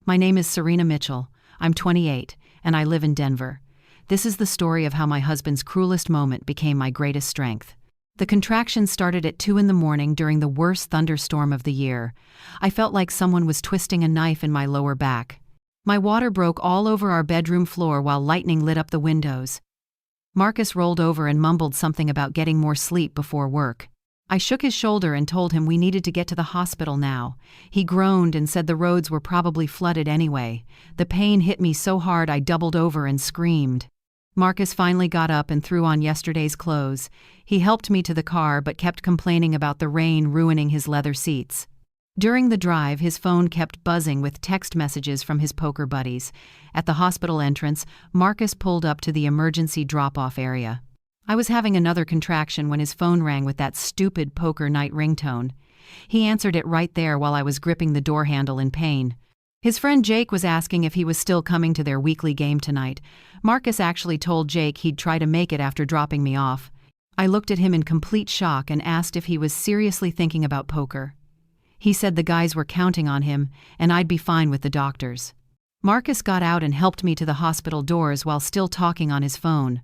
My name is Serena Mitchell. I'm 28, and I live in Denver. This is the story of how my husband's cruelest moment became my greatest strength. The contractions started at 2 in the morning during the worst thunderstorm of the year. I felt like someone was twisting a knife in my lower back. My water broke all over our bedroom floor while lightning lit up the windows. Marcus rolled over and mumbled something about getting more sleep before work. I shook his shoulder and told him we needed to get to the hospital now. He groaned and said the roads were probably flooded anyway. The pain hit me so hard I doubled over and screamed. Marcus finally got up and threw on yesterday's clothes. He helped me to the car but kept complaining about the rain ruining his leather seats. During the drive, his phone kept buzzing with text messages from his poker buddies. At the hospital entrance, Marcus pulled up to the emergency drop-off area. I was having another contraction when his phone rang with that stupid poker night ringtone. He answered it right there while I was gripping the door handle in pain. His friend Jake was asking if he was still coming to their weekly game tonight. Marcus actually told Jake he'd try to make it after dropping me off. I looked at him in complete shock and asked if he was seriously thinking about poker. He said the guys were counting on him, and I'd be fine with the doctors. Marcus got out and helped me to the hospital doors while still talking on his phone.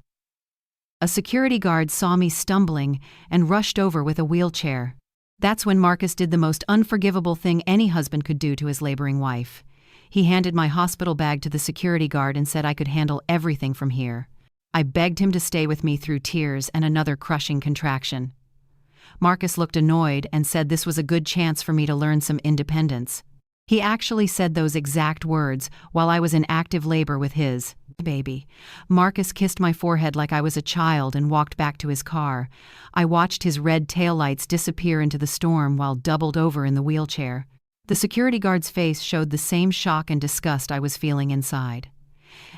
A security guard saw me stumbling and rushed over with a wheelchair. That's when Marcus did the most unforgivable thing any husband could do to his laboring wife. He handed my hospital bag to the security guard and said I could handle everything from here. I begged him to stay with me through tears and another crushing contraction. Marcus looked annoyed and said this was a good chance for me to learn some independence. He actually said those exact words while I was in active labor with his baby. Marcus kissed my forehead like I was a child and walked back to his car. I watched his red taillights disappear into the storm while doubled over in the wheelchair. The security guard's face showed the same shock and disgust I was feeling inside.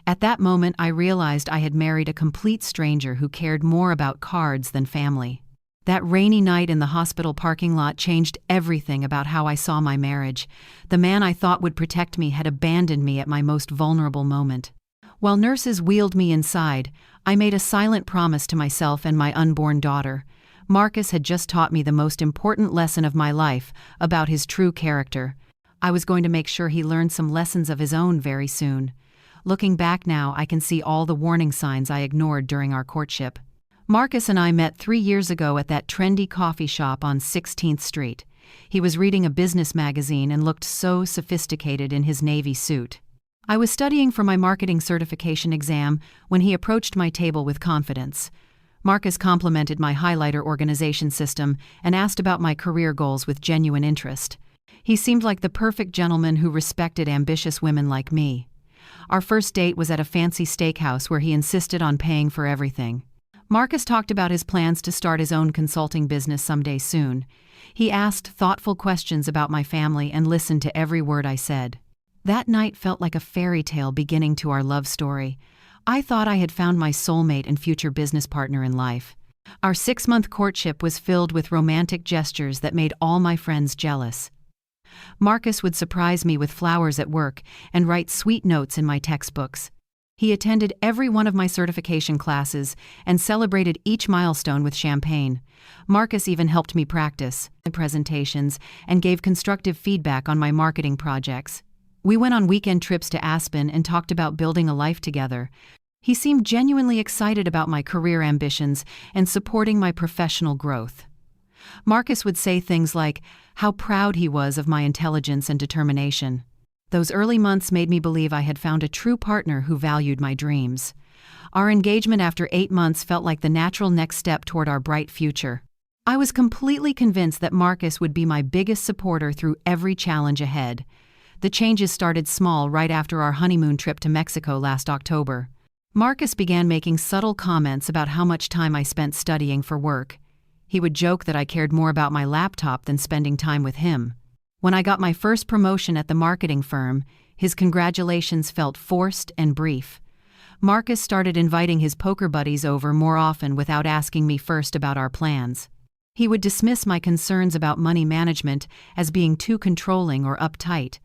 At that moment, I realized I had married a complete stranger who cared more about cards than family. That rainy night in the hospital parking lot changed everything about how I saw my marriage. The man I thought would protect me had abandoned me at my most vulnerable moment. While nurses wheeled me inside, I made a silent promise to myself and my unborn daughter. Marcus had just taught me the most important lesson of my life about his true character. I was going to make sure he learned some lessons of his own very soon. Looking back now, I can see all the warning signs I ignored during our courtship. Marcus and I met 3 years ago at that trendy coffee shop on 16th Street. He was reading a business magazine and looked so sophisticated in his navy suit. I was studying for my marketing certification exam when he approached my table with confidence. Marcus complimented my highlighter organization system and asked about my career goals with genuine interest. He seemed like the perfect gentleman who respected ambitious women like me. Our first date was at a fancy steakhouse where he insisted on paying for everything. Marcus talked about his plans to start his own consulting business someday soon. He asked thoughtful questions about my family and listened to every word I said. That night felt like a fairy tale beginning to our love story. I thought I had found my soulmate and future business partner in life. Our 6-month courtship was filled with romantic gestures that made all my friends jealous. Marcus would surprise me with flowers at work and write sweet notes in my textbooks. He attended every one of my certification classes and celebrated each milestone with champagne. Marcus even helped me practice presentations and gave constructive feedback on my marketing projects. We went on weekend trips to Aspen and talked about building a life together. He seemed genuinely excited about my career ambitions and supporting my professional growth. Marcus would say things like how proud he was of my intelligence and determination. Those early months made me believe I had found a true partner who valued my dreams. Our engagement after 8 months felt like the natural next step toward our bright future. I was completely convinced that Marcus would be my biggest supporter through every challenge ahead. The changes started small right after our honeymoon trip to Mexico last October. Marcus began making subtle comments about how much time I spent studying for work. He would joke that I cared more about my laptop than spending time with him. When I got my first promotion at the marketing firm, his congratulations felt forced and brief. Marcus started inviting his poker buddies over more often without asking me first about our plans. He would dismiss my concerns about money management as being too controlling or uptight.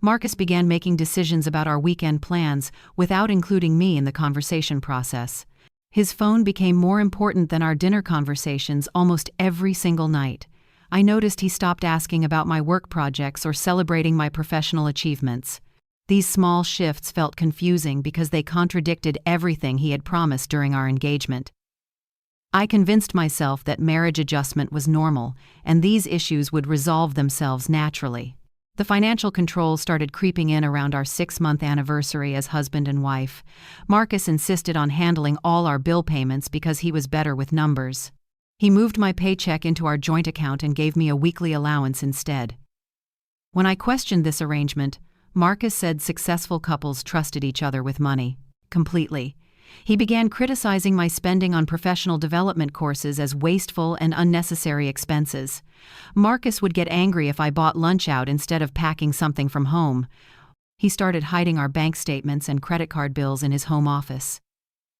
Marcus began making decisions about our weekend plans without including me in the conversation process. His phone became more important than our dinner conversations almost every single night. I noticed he stopped asking about my work projects or celebrating my professional achievements. These small shifts felt confusing because they contradicted everything he had promised during our engagement. I convinced myself that marriage adjustment was normal, and these issues would resolve themselves naturally. The financial controls started creeping in around our 6-month anniversary as husband and wife. Marcus insisted on handling all our bill payments because he was better with numbers. He moved my paycheck into our joint account and gave me a weekly allowance instead. When I questioned this arrangement, Marcus said successful couples trusted each other with money. Completely. He began criticizing my spending on professional development courses as wasteful and unnecessary expenses. Marcus would get angry if I bought lunch out instead of packing something from home. He started hiding our bank statements and credit card bills in his home office.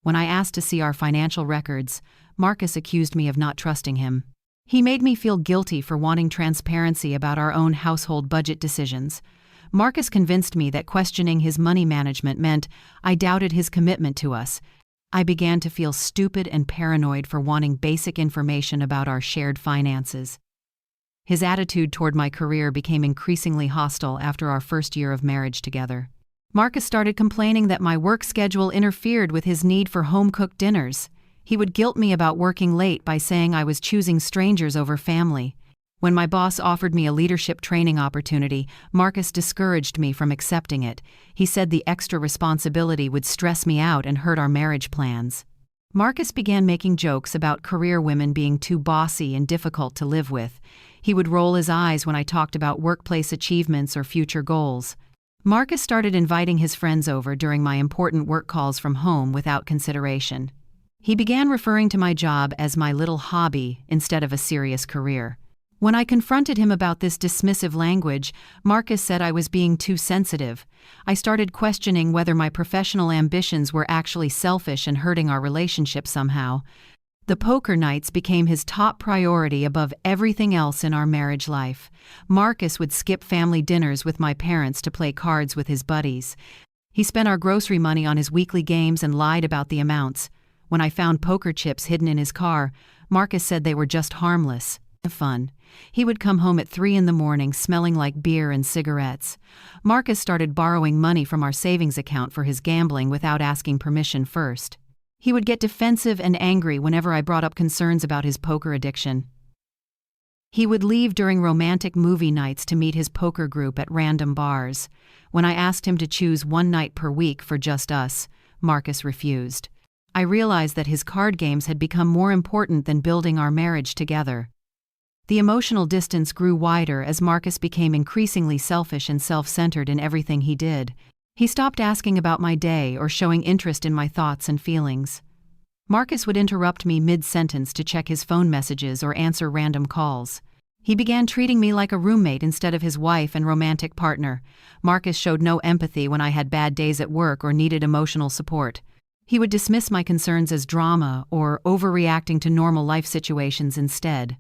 When I asked to see our financial records, Marcus accused me of not trusting him. He made me feel guilty for wanting transparency about our own household budget decisions. Marcus convinced me that questioning his money management meant I doubted his commitment to us. I began to feel stupid and paranoid for wanting basic information about our shared finances. His attitude toward my career became increasingly hostile after our first year of marriage together. Marcus started complaining that my work schedule interfered with his need for home-cooked dinners. He would guilt me about working late by saying I was choosing strangers over family. When my boss offered me a leadership training opportunity, Marcus discouraged me from accepting it. He said the extra responsibility would stress me out and hurt our marriage plans. Marcus began making jokes about career women being too bossy and difficult to live with. He would roll his eyes when I talked about workplace achievements or future goals. Marcus started inviting his friends over during my important work calls from home without consideration. He began referring to my job as my little hobby instead of a serious career. When I confronted him about this dismissive language, Marcus said I was being too sensitive. I started questioning whether my professional ambitions were actually selfish and hurting our relationship somehow. The poker nights became his top priority above everything else in our marriage life. Marcus would skip family dinners with my parents to play cards with his buddies. He spent our grocery money on his weekly games and lied about the amounts. When I found poker chips hidden in his car, Marcus said they were just harmless. Fun. He would come home at 3 a.m. smelling like beer and cigarettes. Marcus started borrowing money from our savings account for his gambling without asking permission first. He would get defensive and angry whenever I brought up concerns about his poker addiction. He would leave during romantic movie nights to meet his poker group at random bars. When I asked him to choose one night per week for just us, Marcus refused. I realized that his card games had become more important than building our marriage together. The emotional distance grew wider as Marcus became increasingly selfish and self-centered in everything he did. He stopped asking about my day or showing interest in my thoughts and feelings. Marcus would interrupt me mid-sentence to check his phone messages or answer random calls. He began treating me like a roommate instead of his wife and romantic partner. Marcus showed no empathy when I had bad days at work or needed emotional support. He would dismiss my concerns as drama or overreacting to normal life situations instead.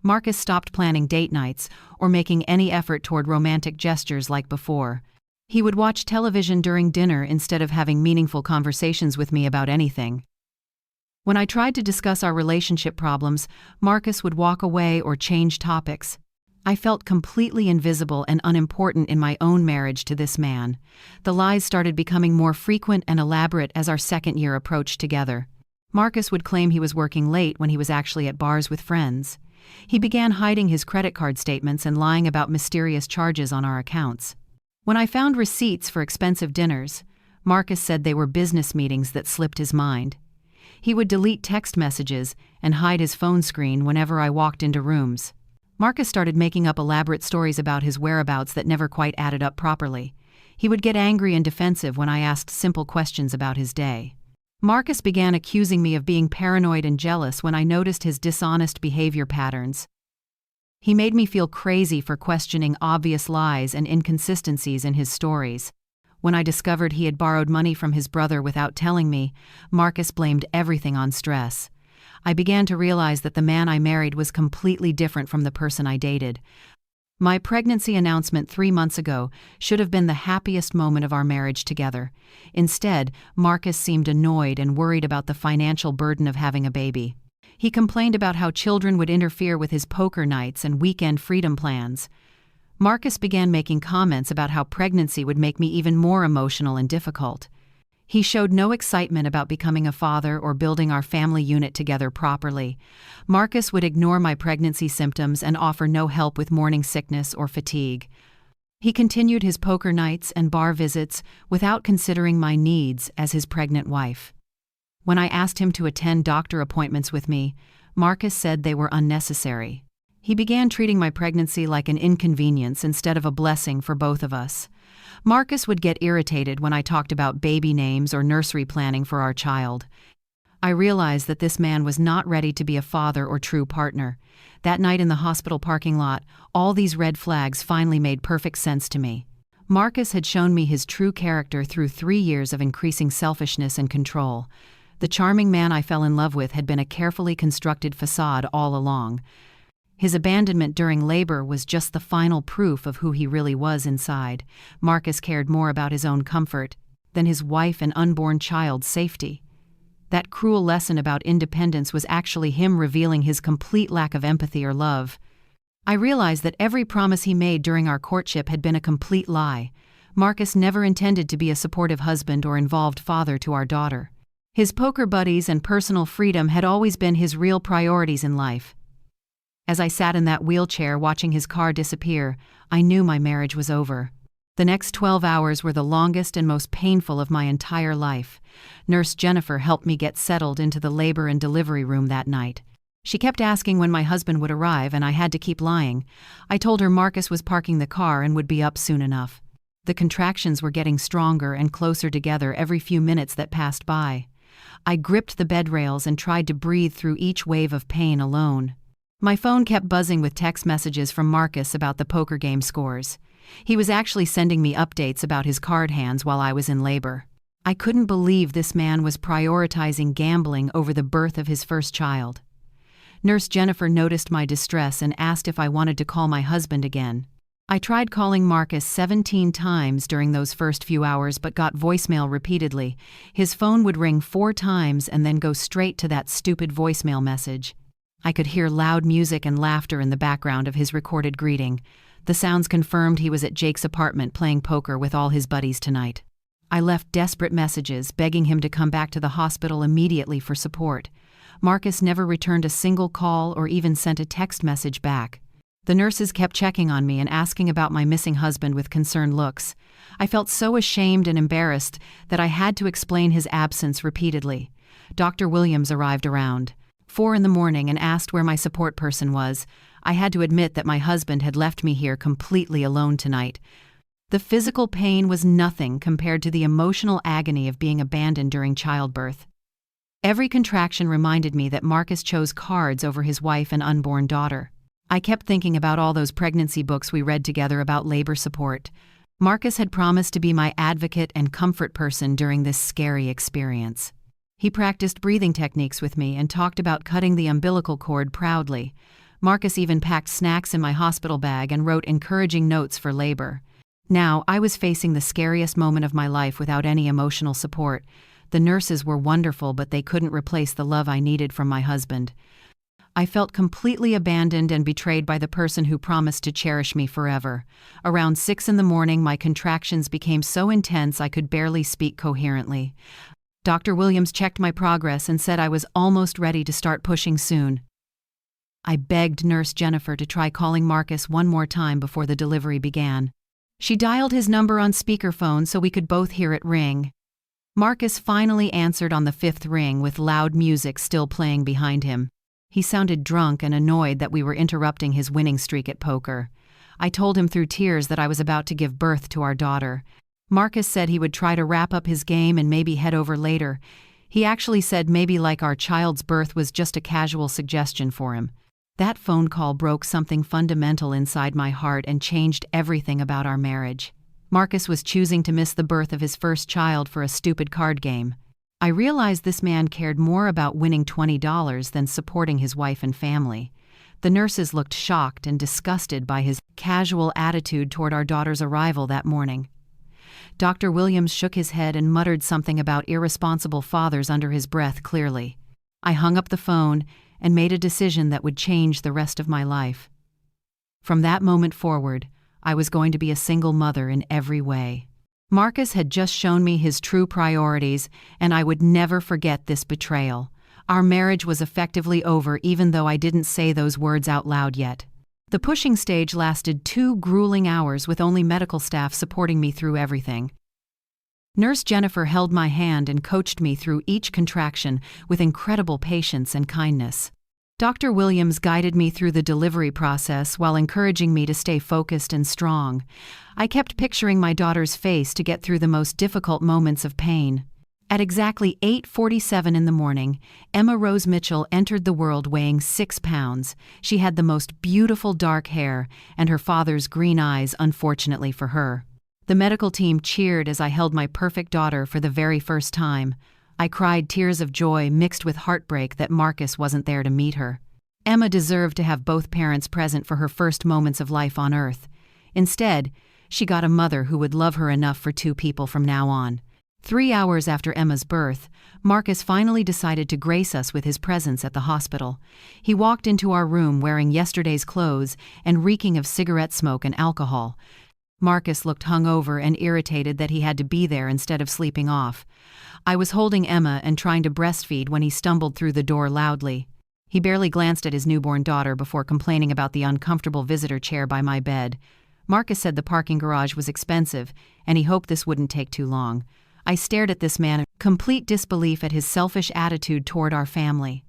Marcus stopped planning date nights or making any effort toward romantic gestures like before. He would watch television during dinner instead of having meaningful conversations with me about anything. When I tried to discuss our relationship problems, Marcus would walk away or change topics. I felt completely invisible and unimportant in my own marriage to this man. The lies started becoming more frequent and elaborate as our second year approached together. Marcus would claim he was working late when he was actually at bars with friends. He began hiding his credit card statements and lying about mysterious charges on our accounts. When I found receipts for expensive dinners, Marcus said they were business meetings that slipped his mind. He would delete text messages and hide his phone screen whenever I walked into rooms. Marcus started making up elaborate stories about his whereabouts that never quite added up properly. He would get angry and defensive when I asked simple questions about his day. Marcus began accusing me of being paranoid and jealous when I noticed his dishonest behavior patterns. He made me feel crazy for questioning obvious lies and inconsistencies in his stories. When I discovered he had borrowed money from his brother without telling me, Marcus blamed everything on stress. I began to realize that the man I married was completely different from the person I dated. My pregnancy announcement 3 months ago should have been the happiest moment of our marriage together. Instead, Marcus seemed annoyed and worried about the financial burden of having a baby. He complained about how children would interfere with his poker nights and weekend freedom plans. Marcus began making comments about how pregnancy would make me even more emotional and difficult. He showed no excitement about becoming a father or building our family unit together properly. Marcus would ignore my pregnancy symptoms and offer no help with morning sickness or fatigue. He continued his poker nights and bar visits without considering my needs as his pregnant wife. When I asked him to attend doctor appointments with me, Marcus said they were unnecessary. He began treating my pregnancy like an inconvenience instead of a blessing for both of us. Marcus would get irritated when I talked about baby names or nursery planning for our child. I realized that this man was not ready to be a father or true partner. That night in the hospital parking lot, all these red flags finally made perfect sense to me. Marcus had shown me his true character through 3 years of increasing selfishness and control. The charming man I fell in love with had been a carefully constructed facade all along. His abandonment during labor was just the final proof of who he really was inside. Marcus cared more about his own comfort than his wife and unborn child's safety. That cruel lesson about independence was actually him revealing his complete lack of empathy or love. I realized that every promise he made during our courtship had been a complete lie. Marcus never intended to be a supportive husband or involved father to our daughter. His poker buddies and personal freedom had always been his real priorities in life. As I sat in that wheelchair watching his car disappear, I knew my marriage was over. The next 12 hours were the longest and most painful of my entire life. Nurse Jennifer helped me get settled into the labor and delivery room that night. She kept asking when my husband would arrive, and I had to keep lying. I told her Marcus was parking the car and would be up soon enough. The contractions were getting stronger and closer together every few minutes that passed by. I gripped the bed rails and tried to breathe through each wave of pain alone. My phone kept buzzing with text messages from Marcus about the poker game scores. He was actually sending me updates about his card hands while I was in labor. I couldn't believe this man was prioritizing gambling over the birth of his first child. Nurse Jennifer noticed my distress and asked if I wanted to call my husband again. I tried calling Marcus 17 times during those first few hours but got voicemail repeatedly. His phone would ring 4 times and then go straight to that stupid voicemail message. I could hear loud music and laughter in the background of his recorded greeting. The sounds confirmed he was at Jake's apartment playing poker with all his buddies tonight. I left desperate messages begging him to come back to the hospital immediately for support. Marcus never returned a single call or even sent a text message back. The nurses kept checking on me and asking about my missing husband with concerned looks. I felt so ashamed and embarrassed that I had to explain his absence repeatedly. Dr. Williams arrived around 4 a.m. and asked where my support person was. I had to admit that my husband had left me here completely alone tonight. The physical pain was nothing compared to the emotional agony of being abandoned during childbirth. Every contraction reminded me that Marcus chose cards over his wife and unborn daughter. I kept thinking about all those pregnancy books we read together about labor support. Marcus had promised to be my advocate and comfort person during this scary experience. He practiced breathing techniques with me and talked about cutting the umbilical cord proudly. Marcus even packed snacks in my hospital bag and wrote encouraging notes for labor. Now, I was facing the scariest moment of my life without any emotional support. The nurses were wonderful, but they couldn't replace the love I needed from my husband. I felt completely abandoned and betrayed by the person who promised to cherish me forever. Around 6 a.m, my contractions became so intense I could barely speak coherently. Dr. Williams checked my progress and said I was almost ready to start pushing soon. I begged Nurse Jennifer to try calling Marcus one more time before the delivery began. She dialed his number on speakerphone so we could both hear it ring. Marcus finally answered on the 5th ring with loud music still playing behind him. He sounded drunk and annoyed that we were interrupting his winning streak at poker. I told him through tears that I was about to give birth to our daughter. Marcus said he would try to wrap up his game and maybe head over later. He actually said maybe like our child's birth was just a casual suggestion for him. That phone call broke something fundamental inside my heart and changed everything about our marriage. Marcus was choosing to miss the birth of his first child for a stupid card game. I realized this man cared more about winning $20 than supporting his wife and family. The nurses looked shocked and disgusted by his casual attitude toward our daughter's arrival that morning. Dr. Williams shook his head and muttered something about irresponsible fathers under his breath clearly. I hung up the phone and made a decision that would change the rest of my life. From that moment forward, I was going to be a single mother in every way. Marcus had just shown me his true priorities, and I would never forget this betrayal. Our marriage was effectively over even though I didn't say those words out loud yet. The pushing stage lasted 2 grueling hours with only medical staff supporting me through everything. Nurse Jennifer held my hand and coached me through each contraction with incredible patience and kindness. Dr. Williams guided me through the delivery process while encouraging me to stay focused and strong. I kept picturing my daughter's face to get through the most difficult moments of pain. At exactly 8:47 in the morning, Emma Rose Mitchell entered the world weighing 6 pounds. She had the most beautiful dark hair and her father's green eyes, unfortunately for her. The medical team cheered as I held my perfect daughter for the very first time. I cried tears of joy mixed with heartbreak that Marcus wasn't there to meet her. Emma deserved to have both parents present for her first moments of life on Earth. Instead, she got a mother who would love her enough for 2 people from now on. 3 hours after Emma's birth, Marcus finally decided to grace us with his presence at the hospital. He walked into our room wearing yesterday's clothes and reeking of cigarette smoke and alcohol. Marcus looked hungover and irritated that he had to be there instead of sleeping off. I was holding Emma and trying to breastfeed when he stumbled through the door loudly. He barely glanced at his newborn daughter before complaining about the uncomfortable visitor chair by my bed. Marcus said the parking garage was expensive, and he hoped this wouldn't take too long. I stared at this man in complete disbelief at his selfish attitude toward our family.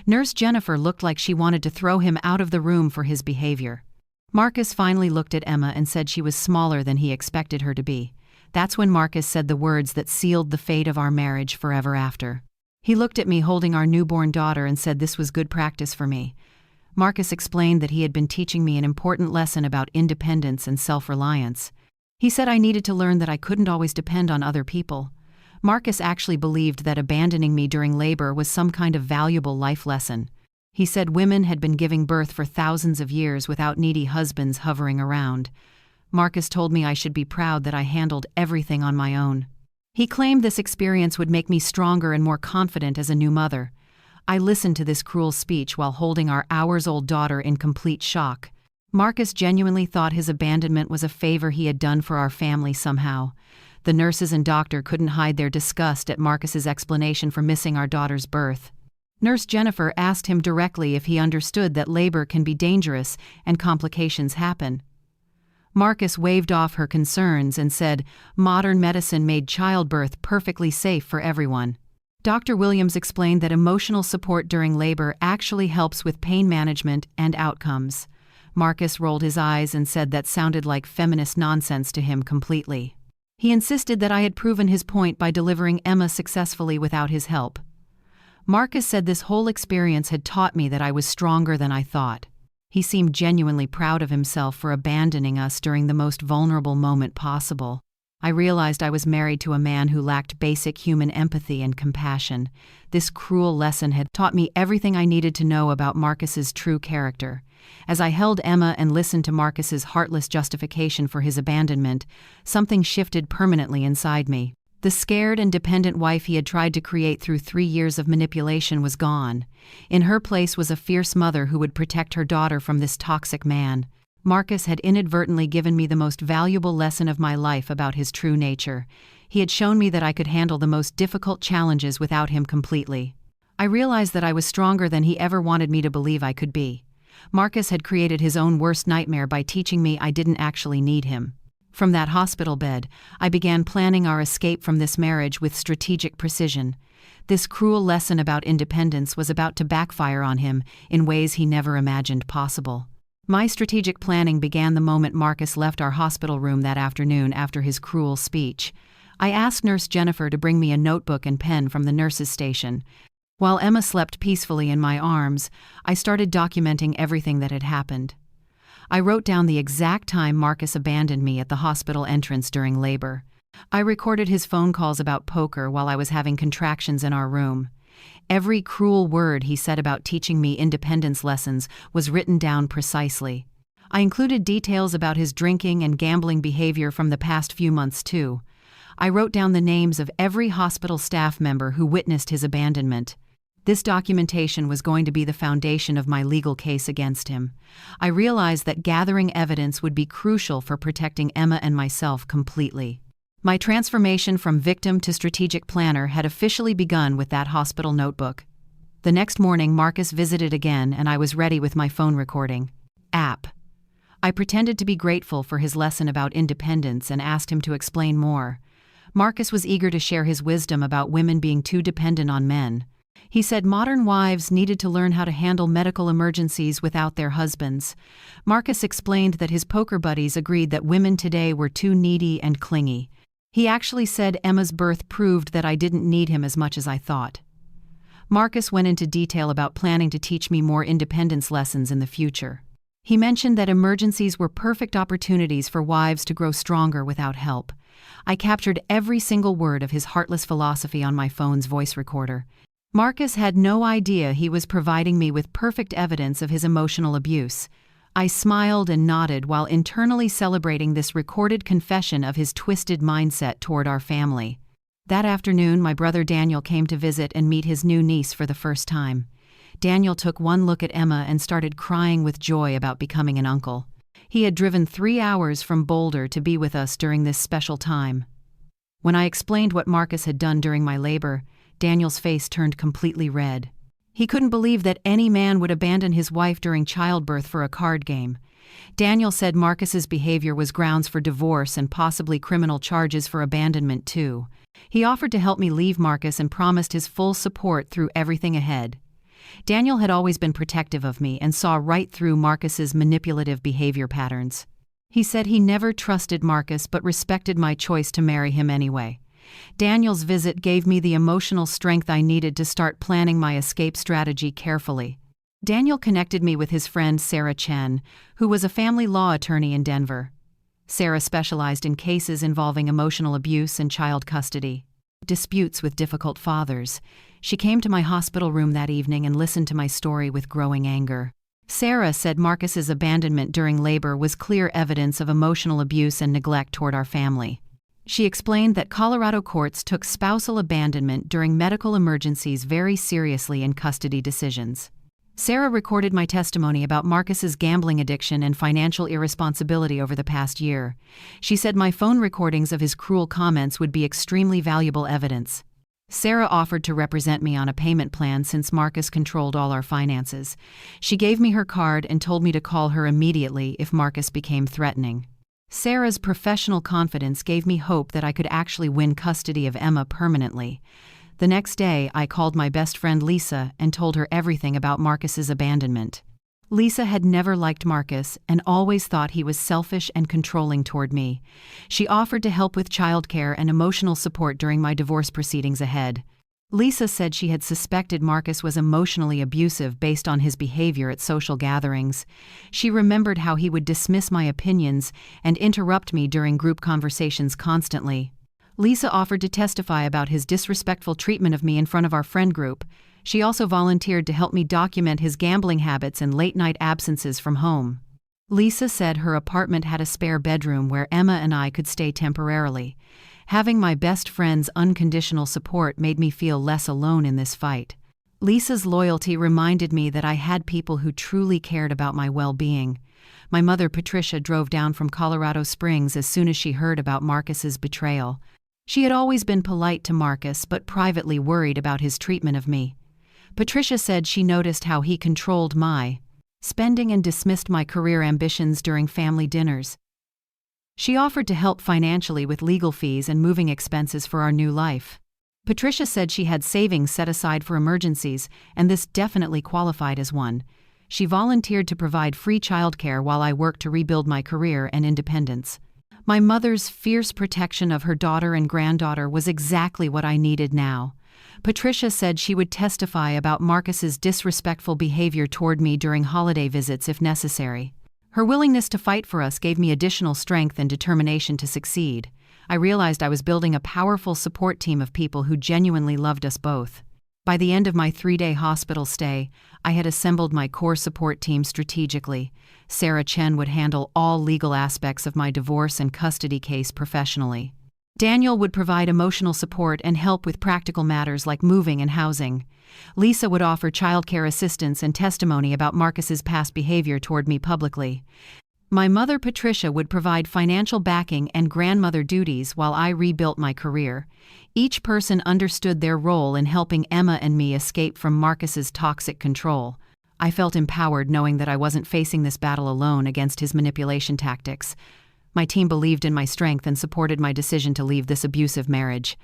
Nurse Jennifer looked like she wanted to throw him out of the room for his behavior. Marcus finally looked at Emma and said she was smaller than he expected her to be. That's when Marcus said the words that sealed the fate of our marriage forever after. He looked at me holding our newborn daughter and said this was good practice for me. Marcus explained that he had been teaching me an important lesson about independence and self-reliance. He said I needed to learn that I couldn't always depend on other people. Marcus actually believed that abandoning me during labor was some kind of valuable life lesson. He said women had been giving birth for thousands of years without needy husbands hovering around. Marcus told me I should be proud that I handled everything on my own. He claimed this experience would make me stronger and more confident as a new mother. I listened to this cruel speech while holding our hours-old daughter in complete shock. Marcus genuinely thought his abandonment was a favor he had done for our family somehow. The nurses and doctor couldn't hide their disgust at Marcus's explanation for missing our daughter's birth. Nurse Jennifer asked him directly if he understood that labor can be dangerous and complications happen. Marcus waved off her concerns and said modern medicine made childbirth perfectly safe for everyone. Dr. Williams explained that emotional support during labor actually helps with pain management and outcomes. Marcus rolled his eyes and said that sounded like feminist nonsense to him completely. He insisted that I had proven his point by delivering Emma successfully without his help. Marcus said this whole experience had taught me that I was stronger than I thought. He seemed genuinely proud of himself for abandoning us during the most vulnerable moment possible. I realized I was married to a man who lacked basic human empathy and compassion. This cruel lesson had taught me everything I needed to know about Marcus's true character. As I held Emma and listened to Marcus's heartless justification for his abandonment, something shifted permanently inside me. The scared and dependent wife he had tried to create through 3 years of manipulation was gone. In her place was a fierce mother who would protect her daughter from this toxic man. Marcus had inadvertently given me the most valuable lesson of my life about his true nature. He had shown me that I could handle the most difficult challenges without him completely. I realized that I was stronger than he ever wanted me to believe I could be. Marcus had created his own worst nightmare by teaching me I didn't actually need him. From that hospital bed, I began planning our escape from this marriage with strategic precision. This cruel lesson about independence was about to backfire on him in ways he never imagined possible. My strategic planning began the moment Marcus left our hospital room that afternoon after his cruel speech. I asked Nurse Jennifer to bring me a notebook and pen from the nurses' station. While Emma slept peacefully in my arms, I started documenting everything that had happened. I wrote down the exact time Marcus abandoned me at the hospital entrance during labor. I recorded his phone calls about poker while I was having contractions in our room. Every cruel word he said about teaching me independence lessons was written down precisely. I included details about his drinking and gambling behavior from the past few months too. I wrote down the names of every hospital staff member who witnessed his abandonment. This documentation was going to be the foundation of my legal case against him. I realized that gathering evidence would be crucial for protecting Emma and myself completely. My transformation from victim to strategic planner had officially begun with that hospital notebook. The next morning, Marcus visited again, and I was ready with my phone recording app. I pretended to be grateful for his lesson about independence and asked him to explain more. Marcus was eager to share his wisdom about women being too dependent on men. He said modern wives needed to learn how to handle medical emergencies without their husbands. Marcus explained that his poker buddies agreed that women today were too needy and clingy. He actually said Emma's birth proved that I didn't need him as much as I thought. Marcus went into detail about planning to teach me more independence lessons in the future. He mentioned that emergencies were perfect opportunities for wives to grow stronger without help. I captured every single word of his heartless philosophy on my phone's voice recorder. Marcus had no idea he was providing me with perfect evidence of his emotional abuse. I smiled and nodded while internally celebrating this recorded confession of his twisted mindset toward our family. That afternoon, my brother Daniel came to visit and meet his new niece for the first time. Daniel took one look at Emma and started crying with joy about becoming an uncle. He had driven 3 hours from Boulder to be with us during this special time. When I explained what Marcus had done during my labor, Daniel's face turned completely red. He couldn't believe that any man would abandon his wife during childbirth for a card game. Daniel said Marcus's behavior was grounds for divorce and possibly criminal charges for abandonment too. He offered to help me leave Marcus and promised his full support through everything ahead. Daniel had always been protective of me and saw right through Marcus's manipulative behavior patterns. He said he never trusted Marcus but respected my choice to marry him anyway. Daniel's visit gave me the emotional strength I needed to start planning my escape strategy carefully. Daniel connected me with his friend Sarah Chen, who was a family law attorney in Denver. Sarah specialized in cases involving emotional abuse and child custody, disputes with difficult fathers. She came to my hospital room that evening and listened to my story with growing anger. Sarah said Marcus's abandonment during labor was clear evidence of emotional abuse and neglect toward our family. She explained that Colorado courts took spousal abandonment during medical emergencies very seriously in custody decisions. Sarah recorded my testimony about Marcus's gambling addiction and financial irresponsibility over the past year. She said my phone recordings of his cruel comments would be extremely valuable evidence. Sarah offered to represent me on a payment plan since Marcus controlled all our finances. She gave me her card and told me to call her immediately if Marcus became threatening. Sarah's professional confidence gave me hope that I could actually win custody of Emma permanently. The next day, I called my best friend Lisa and told her everything about Marcus's abandonment. Lisa had never liked Marcus and always thought he was selfish and controlling toward me. She offered to help with childcare and emotional support during my divorce proceedings ahead. Lisa said she had suspected Marcus was emotionally abusive based on his behavior at social gatherings. She remembered how he would dismiss my opinions and interrupt me during group conversations constantly. Lisa offered to testify about his disrespectful treatment of me in front of our friend group. She also volunteered to help me document his gambling habits and late-night absences from home. Lisa said her apartment had a spare bedroom where Emma and I could stay temporarily. Having my best friend's unconditional support made me feel less alone in this fight. Lisa's loyalty reminded me that I had people who truly cared about my well-being. My mother, Patricia, drove down from Colorado Springs as soon as she heard about Marcus's betrayal. She had always been polite to Marcus but privately worried about his treatment of me. Patricia said she noticed how he controlled my spending and dismissed my career ambitions during family dinners. She offered to help financially with legal fees and moving expenses for our new life. Patricia said she had savings set aside for emergencies, and this definitely qualified as one. She volunteered to provide free childcare while I worked to rebuild my career and independence. My mother's fierce protection of her daughter and granddaughter was exactly what I needed now. Patricia said she would testify about Marcus's disrespectful behavior toward me during holiday visits if necessary. Her willingness to fight for us gave me additional strength and determination to succeed. I realized I was building a powerful support team of people who genuinely loved us both. By the end of my 3-day hospital stay, I had assembled my core support team strategically. Sarah Chen would handle all legal aspects of my divorce and custody case professionally. Daniel would provide emotional support and help with practical matters like moving and housing. Lisa would offer childcare assistance and testimony about Marcus's past behavior toward me publicly. My mother Patricia would provide financial backing and grandmother duties while I rebuilt my career. Each person understood their role in helping Emma and me escape from Marcus's toxic control. I felt empowered knowing that I wasn't facing this battle alone against his manipulation tactics. My team believed in my strength and supported my decision to leave this abusive marriage.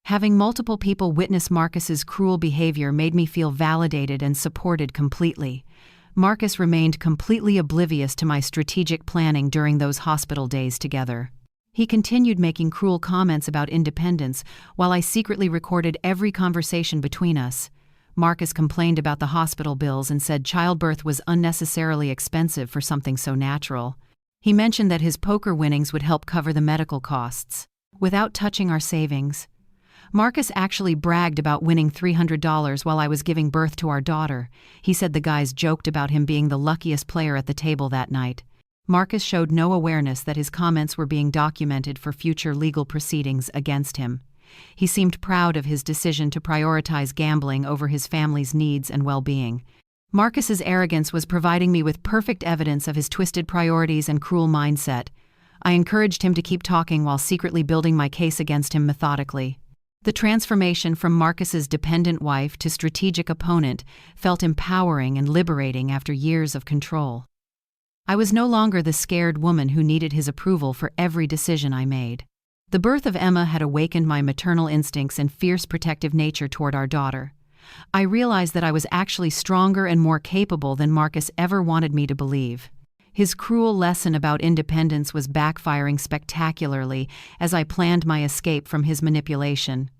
Having multiple people witness Marcus's cruel behavior made me feel validated and supported completely. Marcus remained completely oblivious to my strategic planning during those hospital days together. He continued making cruel comments about independence while I secretly recorded every conversation between us. Marcus complained about the hospital bills and said childbirth was unnecessarily expensive for something so natural. He mentioned that his poker winnings would help cover the medical costs. Without touching our savings, Marcus actually bragged about winning $300 while I was giving birth to our daughter. He said the guys joked about him being the luckiest player at the table that night. Marcus showed no awareness that his comments were being documented for future legal proceedings against him. He seemed proud of his decision to prioritize gambling over his family's needs and well-being. Marcus's arrogance was providing me with perfect evidence of his twisted priorities and cruel mindset. I encouraged him to keep talking while secretly building my case against him methodically. The transformation from Marcus's dependent wife to strategic opponent felt empowering and liberating after years of control. I was no longer the scared woman who needed his approval for every decision I made. The birth of Emma had awakened my maternal instincts and fierce protective nature toward our daughter. I realized that I was actually stronger and more capable than Marcus ever wanted me to believe. His cruel lesson about independence was backfiring spectacularly as I planned my escape from his manipulation.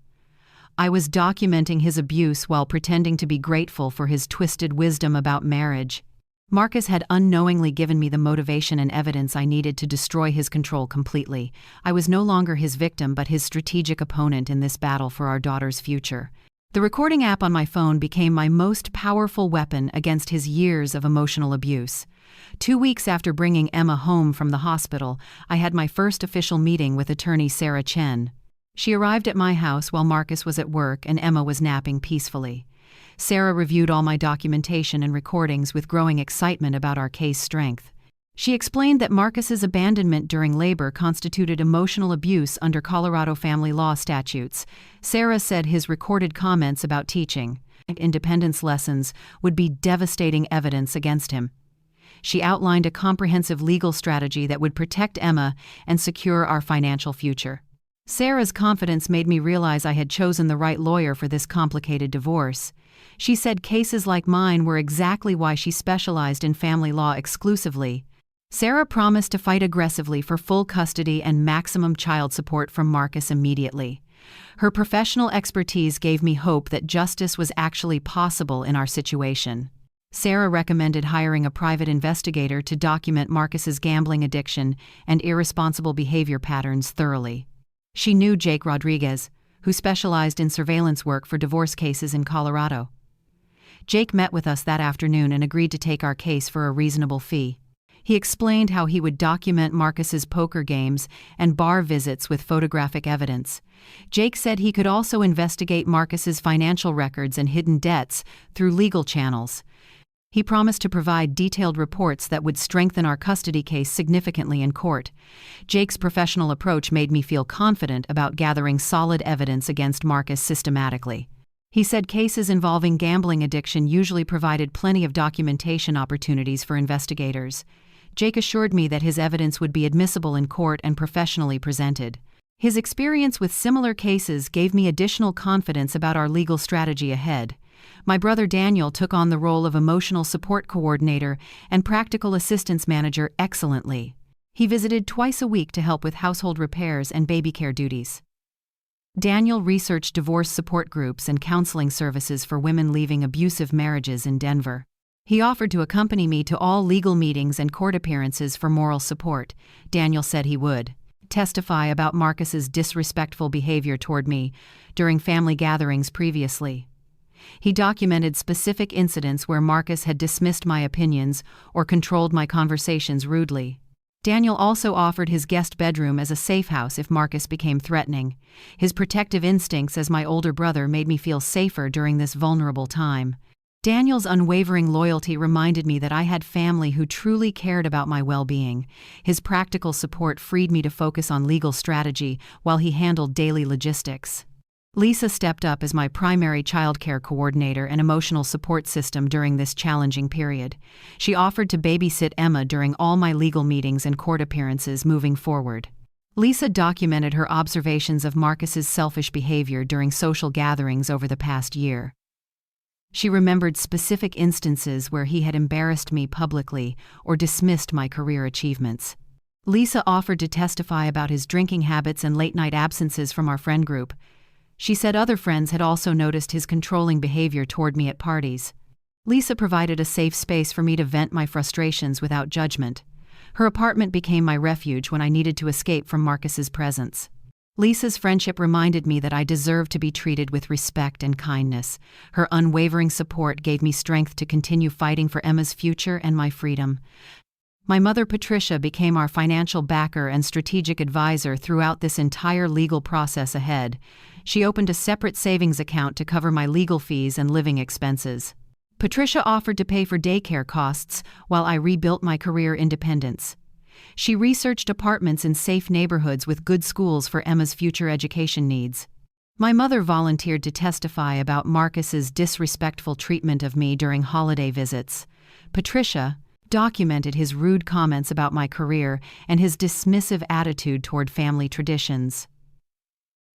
I was documenting his abuse while pretending to be grateful for his twisted wisdom about marriage. Marcus had unknowingly given me the motivation and evidence I needed to destroy his control completely. I was no longer his victim but his strategic opponent in this battle for our daughter's future. The recording app on my phone became my most powerful weapon against his years of emotional abuse. 2 weeks after bringing Emma home from the hospital, I had my first official meeting with attorney Sarah Chen. She arrived at my house while Marcus was at work and Emma was napping peacefully. Sarah reviewed all my documentation and recordings with growing excitement about our case strength. She explained that Marcus's abandonment during labor constituted emotional abuse under Colorado family law statutes. Sarah said his recorded comments about teaching independence lessons would be devastating evidence against him. She outlined a comprehensive legal strategy that would protect Emma and secure our financial future. Sarah's confidence made me realize I had chosen the right lawyer for this complicated divorce. She said cases like mine were exactly why she specialized in family law exclusively. Sarah promised to fight aggressively for full custody and maximum child support from Marcus immediately. Her professional expertise gave me hope that justice was actually possible in our situation. Sarah recommended hiring a private investigator to document Marcus's gambling addiction and irresponsible behavior patterns thoroughly. She knew Jake Rodriguez, who specialized in surveillance work for divorce cases in Colorado. Jake met with us that afternoon and agreed to take our case for a reasonable fee. He explained how he would document Marcus's poker games and bar visits with photographic evidence. Jake said he could also investigate Marcus's financial records and hidden debts through legal channels. He promised to provide detailed reports that would strengthen our custody case significantly in court. Jake's professional approach made me feel confident about gathering solid evidence against Marcus systematically. He said cases involving gambling addiction usually provided plenty of documentation opportunities for investigators. Jake assured me that his evidence would be admissible in court and professionally presented. His experience with similar cases gave me additional confidence about our legal strategy ahead. My brother Daniel took on the role of emotional support coordinator and practical assistance manager excellently. He visited twice a week to help with household repairs and baby care duties. Daniel researched divorce support groups and counseling services for women leaving abusive marriages in Denver. He offered to accompany me to all legal meetings and court appearances for moral support. Daniel said he would testify about Marcus's disrespectful behavior toward me during family gatherings previously. He documented specific incidents where Marcus had dismissed my opinions or controlled my conversations rudely. Daniel also offered his guest bedroom as a safe house if Marcus became threatening. His protective instincts as my older brother made me feel safer during this vulnerable time. Daniel's unwavering loyalty reminded me that I had family who truly cared about my well-being. His practical support freed me to focus on legal strategy while he handled daily logistics. Lisa stepped up as my primary childcare coordinator and emotional support system during this challenging period. She offered to babysit Emma during all my legal meetings and court appearances moving forward. Lisa documented her observations of Marcus's selfish behavior during social gatherings over the past year. She remembered specific instances where he had embarrassed me publicly or dismissed my career achievements. Lisa offered to testify about his drinking habits and late-night absences from our friend group. She said other friends had also noticed his controlling behavior toward me at parties. Lisa provided a safe space for me to vent my frustrations without judgment. Her apartment became my refuge when I needed to escape from Marcus's presence. Lisa's friendship reminded me that I deserved to be treated with respect and kindness. Her unwavering support gave me strength to continue fighting for Emma's future and my freedom. My mother Patricia became our financial backer and strategic advisor throughout this entire legal process ahead. She opened a separate savings account to cover my legal fees and living expenses. Patricia offered to pay for daycare costs while I rebuilt my career independence. She researched apartments in safe neighborhoods with good schools for Emma's future education needs. My mother volunteered to testify about Marcus's disrespectful treatment of me during holiday visits. Patricia documented his rude comments about my career and his dismissive attitude toward family traditions.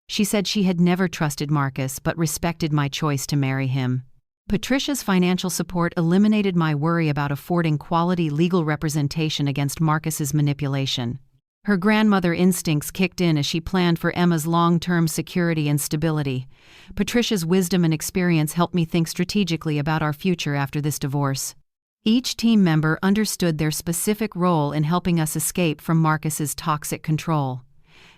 She said she had never trusted Marcus but respected my choice to marry him. Patricia's financial support eliminated my worry about affording quality legal representation against Marcus's manipulation. Her grandmother instincts kicked in as she planned for Emma's long-term security and stability. Patricia's wisdom and experience helped me think strategically about our future after this divorce. Each team member understood their specific role in helping us escape from Marcus's toxic control.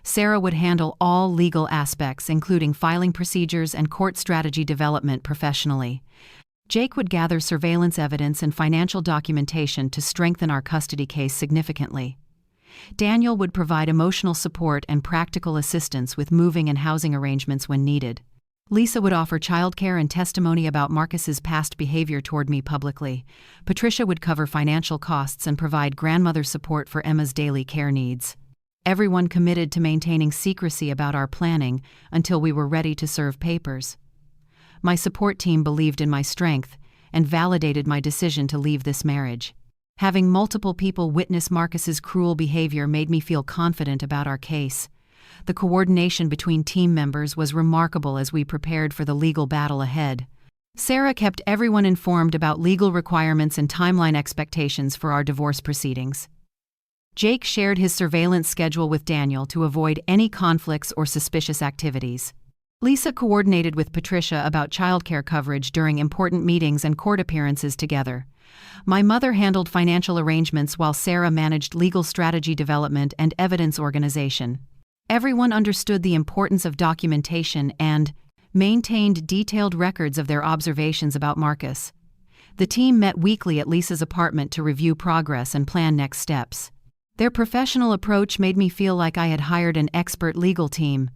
Sarah would handle all legal aspects, including filing procedures and court strategy development professionally. Jake would gather surveillance evidence and financial documentation to strengthen our custody case significantly. Daniel would provide emotional support and practical assistance with moving and housing arrangements when needed. Lisa would offer childcare and testimony about Marcus's past behavior toward me publicly. Patricia would cover financial costs and provide grandmother support for Emma's daily care needs. Everyone committed to maintaining secrecy about our planning until we were ready to serve papers. My support team believed in my strength and validated my decision to leave this marriage. Having multiple people witness Marcus's cruel behavior made me feel confident about our case. The coordination between team members was remarkable as we prepared for the legal battle ahead. Sarah kept everyone informed about legal requirements and timeline expectations for our divorce proceedings. Jake shared his surveillance schedule with Daniel to avoid any conflicts or suspicious activities. Lisa coordinated with Patricia about childcare coverage during important meetings and court appearances together. My mother handled financial arrangements while Sarah managed legal strategy development and evidence organization. Everyone understood the importance of documentation and maintained detailed records of their observations about Marcus. The team met weekly at Lisa's apartment to review progress and plan next steps. Their professional approach made me feel like I had hired an expert legal team.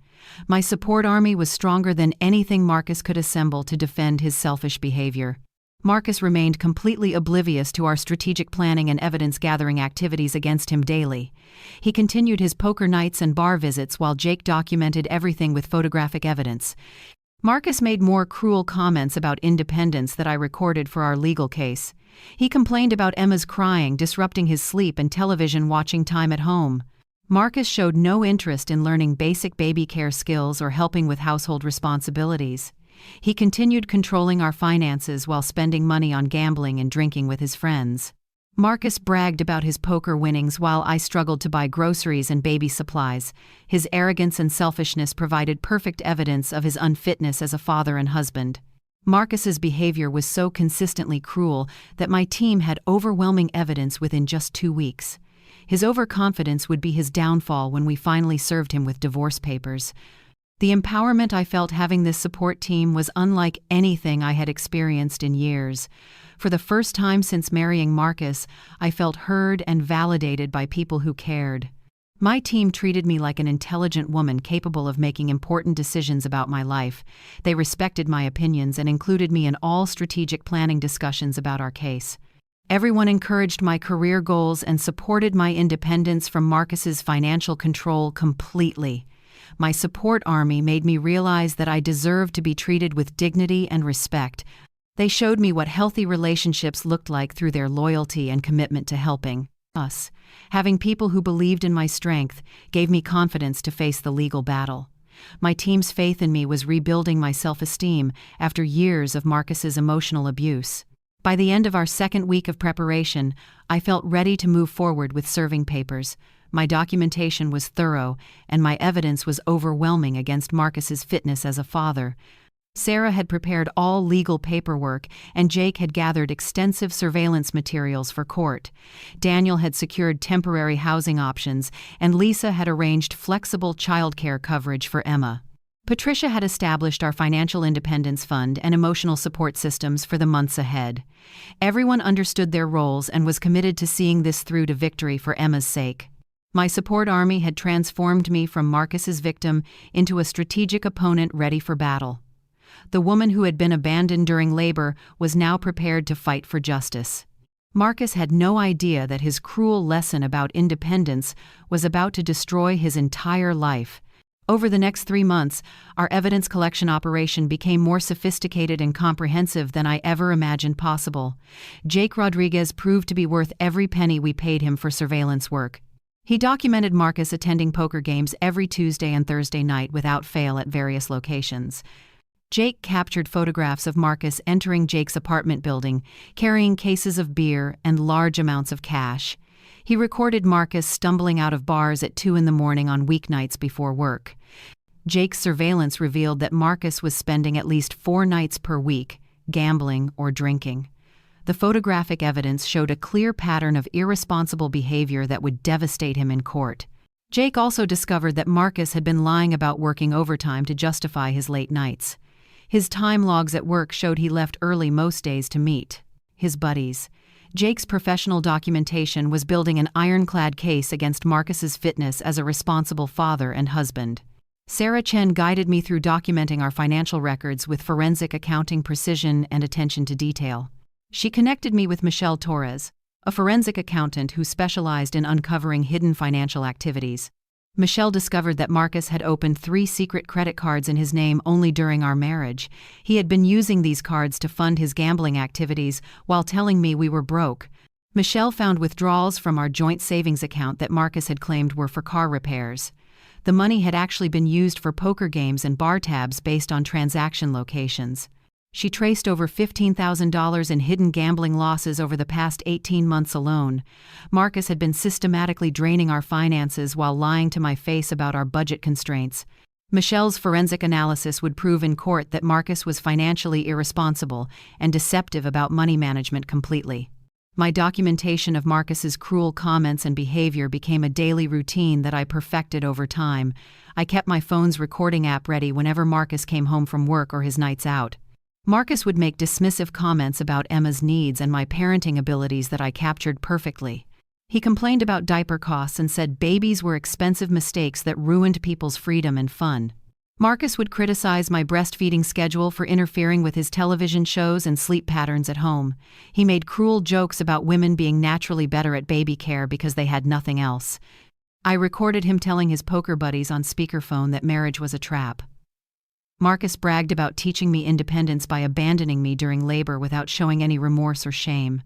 My support army was stronger than anything Marcus could assemble to defend his selfish behavior. Marcus remained completely oblivious to our strategic planning and evidence-gathering activities against him daily. He continued his poker nights and bar visits while Jake documented everything with photographic evidence. Marcus made more cruel comments about independence that I recorded for our legal case. He complained about Emma's crying, disrupting his sleep and television watching time at home. Marcus showed no interest in learning basic baby care skills or helping with household responsibilities. He continued controlling our finances while spending money on gambling and drinking with his friends. Marcus bragged about his poker winnings while I struggled to buy groceries and baby supplies. His arrogance and selfishness provided perfect evidence of his unfitness as a father and husband. Marcus's behavior was so consistently cruel that my team had overwhelming evidence within just 2 weeks. His overconfidence would be his downfall when we finally served him with divorce papers. The empowerment I felt having this support team was unlike anything I had experienced in years. For the first time since marrying Marcus, I felt heard and validated by people who cared. My team treated me like an intelligent woman capable of making important decisions about my life. They respected my opinions and included me in all strategic planning discussions about our case. Everyone encouraged my career goals and supported my independence from Marcus's financial control completely. My support army made me realize that I deserved to be treated with dignity and respect. They showed me what healthy relationships looked like through their loyalty and commitment to helping us. Having people who believed in my strength gave me confidence to face the legal battle. My team's faith in me was rebuilding my self-esteem after years of Marcus's emotional abuse. By the end of our second week of preparation, I felt ready to move forward with serving papers. My documentation was thorough, and my evidence was overwhelming against Marcus's fitness as a father. Sarah had prepared all legal paperwork, and Jake had gathered extensive surveillance materials for court. Daniel had secured temporary housing options, and Lisa had arranged flexible childcare coverage for Emma. Patricia had established our financial independence fund and emotional support systems for the months ahead. Everyone understood their roles and was committed to seeing this through to victory for Emma's sake. My support army had transformed me from Marcus's victim into a strategic opponent ready for battle. The woman who had been abandoned during labor was now prepared to fight for justice. Marcus had no idea that his cruel lesson about independence was about to destroy his entire life. Over the next 3 months, our evidence collection operation became more sophisticated and comprehensive than I ever imagined possible. Jake Rodriguez proved to be worth every penny we paid him for surveillance work. He documented Marcus attending poker games every Tuesday and Thursday night without fail at various locations. Jake captured photographs of Marcus entering Jake's apartment building, carrying cases of beer and large amounts of cash. He recorded Marcus stumbling out of bars at 2 a.m. on weeknights before work. Jake's surveillance revealed that Marcus was spending at least 4 nights per week, gambling or drinking. The photographic evidence showed a clear pattern of irresponsible behavior that would devastate him in court. Jake also discovered that Marcus had been lying about working overtime to justify his late nights. His time logs at work showed he left early most days to meet his buddies. Jake's professional documentation was building an ironclad case against Marcus's fitness as a responsible father and husband. Sarah Chen guided me through documenting our financial records with forensic accounting precision and attention to detail. She connected me with Michelle Torres, a forensic accountant who specialized in uncovering hidden financial activities. Michelle discovered that Marcus had opened 3 secret credit cards in his name only during our marriage. He had been using these cards to fund his gambling activities while telling me we were broke. Michelle found withdrawals from our joint savings account that Marcus had claimed were for car repairs. The money had actually been used for poker games and bar tabs based on transaction locations. She traced over $15,000 in hidden gambling losses over the past 18 months alone. Marcus had been systematically draining our finances while lying to my face about our budget constraints. Michelle's forensic analysis would prove in court that Marcus was financially irresponsible and deceptive about money management completely. My documentation of Marcus's cruel comments and behavior became a daily routine that I perfected over time. I kept my phone's recording app ready whenever Marcus came home from work or his nights out. Marcus would make dismissive comments about Emma's needs and my parenting abilities that I captured perfectly. He complained about diaper costs and said babies were expensive mistakes that ruined people's freedom and fun. Marcus would criticize my breastfeeding schedule for interfering with his television shows and sleep patterns at home. He made cruel jokes about women being naturally better at baby care because they had nothing else. I recorded him telling his poker buddies on speakerphone that marriage was a trap. Marcus bragged about teaching me independence by abandoning me during labor without showing any remorse or shame.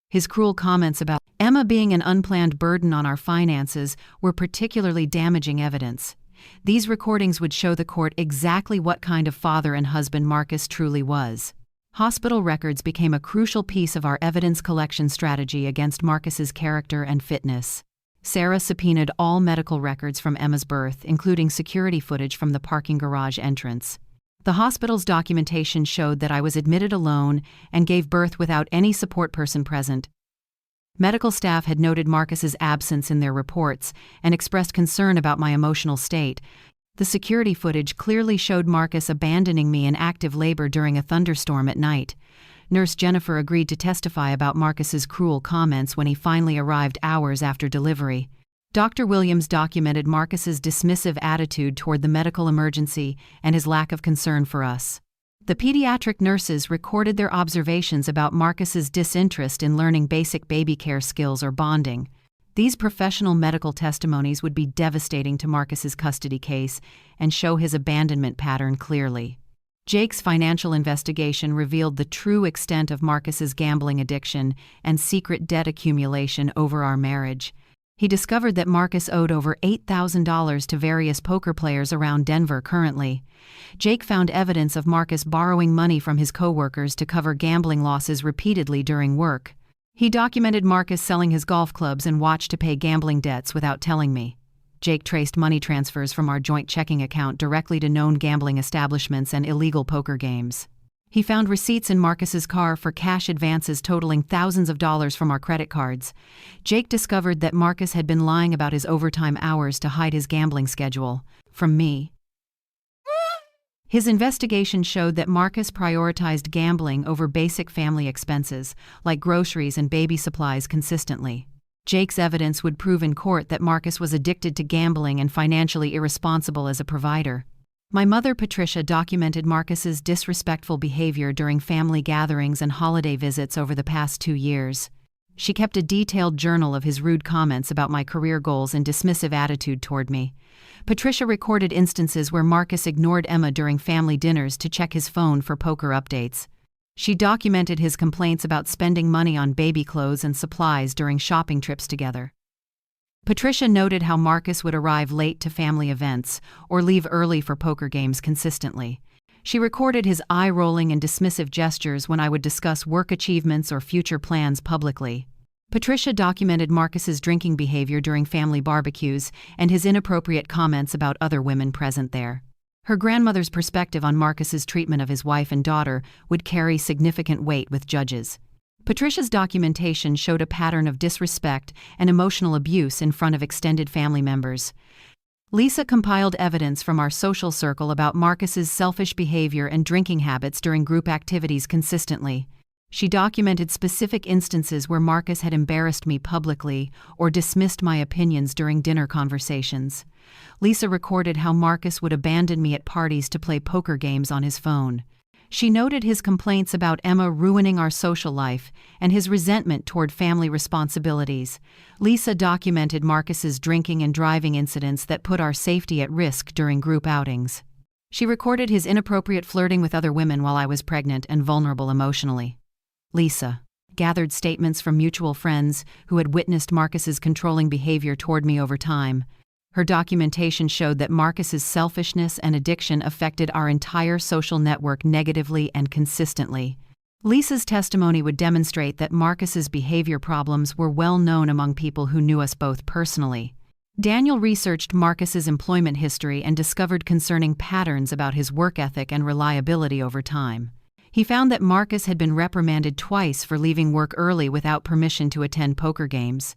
His cruel comments about Emma being an unplanned burden on our finances were particularly damaging evidence. These recordings would show the court exactly what kind of father and husband Marcus truly was. Hospital records became a crucial piece of our evidence collection strategy against Marcus's character and fitness. Sarah subpoenaed all medical records from Emma's birth, including security footage from the parking garage entrance. The hospital's documentation showed that I was admitted alone and gave birth without any support person present. Medical staff had noted Marcus's absence in their reports and expressed concern about my emotional state. The security footage clearly showed Marcus abandoning me in active labor during a thunderstorm at night. Nurse Jennifer agreed to testify about Marcus's cruel comments when he finally arrived hours after delivery. Dr. Williams documented Marcus's dismissive attitude toward the medical emergency and his lack of concern for us. The pediatric nurses recorded their observations about Marcus's disinterest in learning basic baby care skills or bonding. These professional medical testimonies would be devastating to Marcus's custody case and show his abandonment pattern clearly. Jake's financial investigation revealed the true extent of Marcus's gambling addiction and secret debt accumulation over our marriage. He discovered that Marcus owed over $8,000 to various poker players around Denver currently. Jake found evidence of Marcus borrowing money from his coworkers to cover gambling losses repeatedly during work. He documented Marcus selling his golf clubs and watched to pay gambling debts without telling me. Jake traced money transfers from our joint checking account directly to known gambling establishments and illegal poker games. He found receipts in Marcus's car for cash advances totaling thousands of dollars from our credit cards. Jake discovered that Marcus had been lying about his overtime hours to hide his gambling schedule from me. His investigation showed that Marcus prioritized gambling over basic family expenses, like groceries and baby supplies, consistently. Jake's evidence would prove in court that Marcus was addicted to gambling and financially irresponsible as a provider. My mother, Patricia, documented Marcus's disrespectful behavior during family gatherings and holiday visits over the past 2 years. She kept a detailed journal of his rude comments about my career goals and dismissive attitude toward me. Patricia recorded instances where Marcus ignored Emma during family dinners to check his phone for poker updates. She documented his complaints about spending money on baby clothes and supplies during shopping trips together. Patricia noted how Marcus would arrive late to family events or leave early for poker games consistently. She recorded his eye-rolling and dismissive gestures when I would discuss work achievements or future plans publicly. Patricia documented Marcus's drinking behavior during family barbecues and his inappropriate comments about other women present there. Her grandmother's perspective on Marcus's treatment of his wife and daughter would carry significant weight with judges. Patricia's documentation showed a pattern of disrespect and emotional abuse in front of extended family members. Lisa compiled evidence from our social circle about Marcus's selfish behavior and drinking habits during group activities consistently. She documented specific instances where Marcus had embarrassed me publicly or dismissed my opinions during dinner conversations. Lisa recorded how Marcus would abandon me at parties to play poker games on his phone. She noted his complaints about Emma ruining our social life and his resentment toward family responsibilities. Lisa documented Marcus's drinking and driving incidents that put our safety at risk during group outings. She recorded his inappropriate flirting with other women while I was pregnant and vulnerable emotionally. Lisa gathered statements from mutual friends who had witnessed Marcus's controlling behavior toward me over time. Her documentation showed that Marcus's selfishness and addiction affected our entire social network negatively and consistently. Lisa's testimony would demonstrate that Marcus's behavior problems were well known among people who knew us both personally. Daniel researched Marcus's employment history and discovered concerning patterns about his work ethic and reliability over time. He found that Marcus had been reprimanded twice for leaving work early without permission to attend poker games.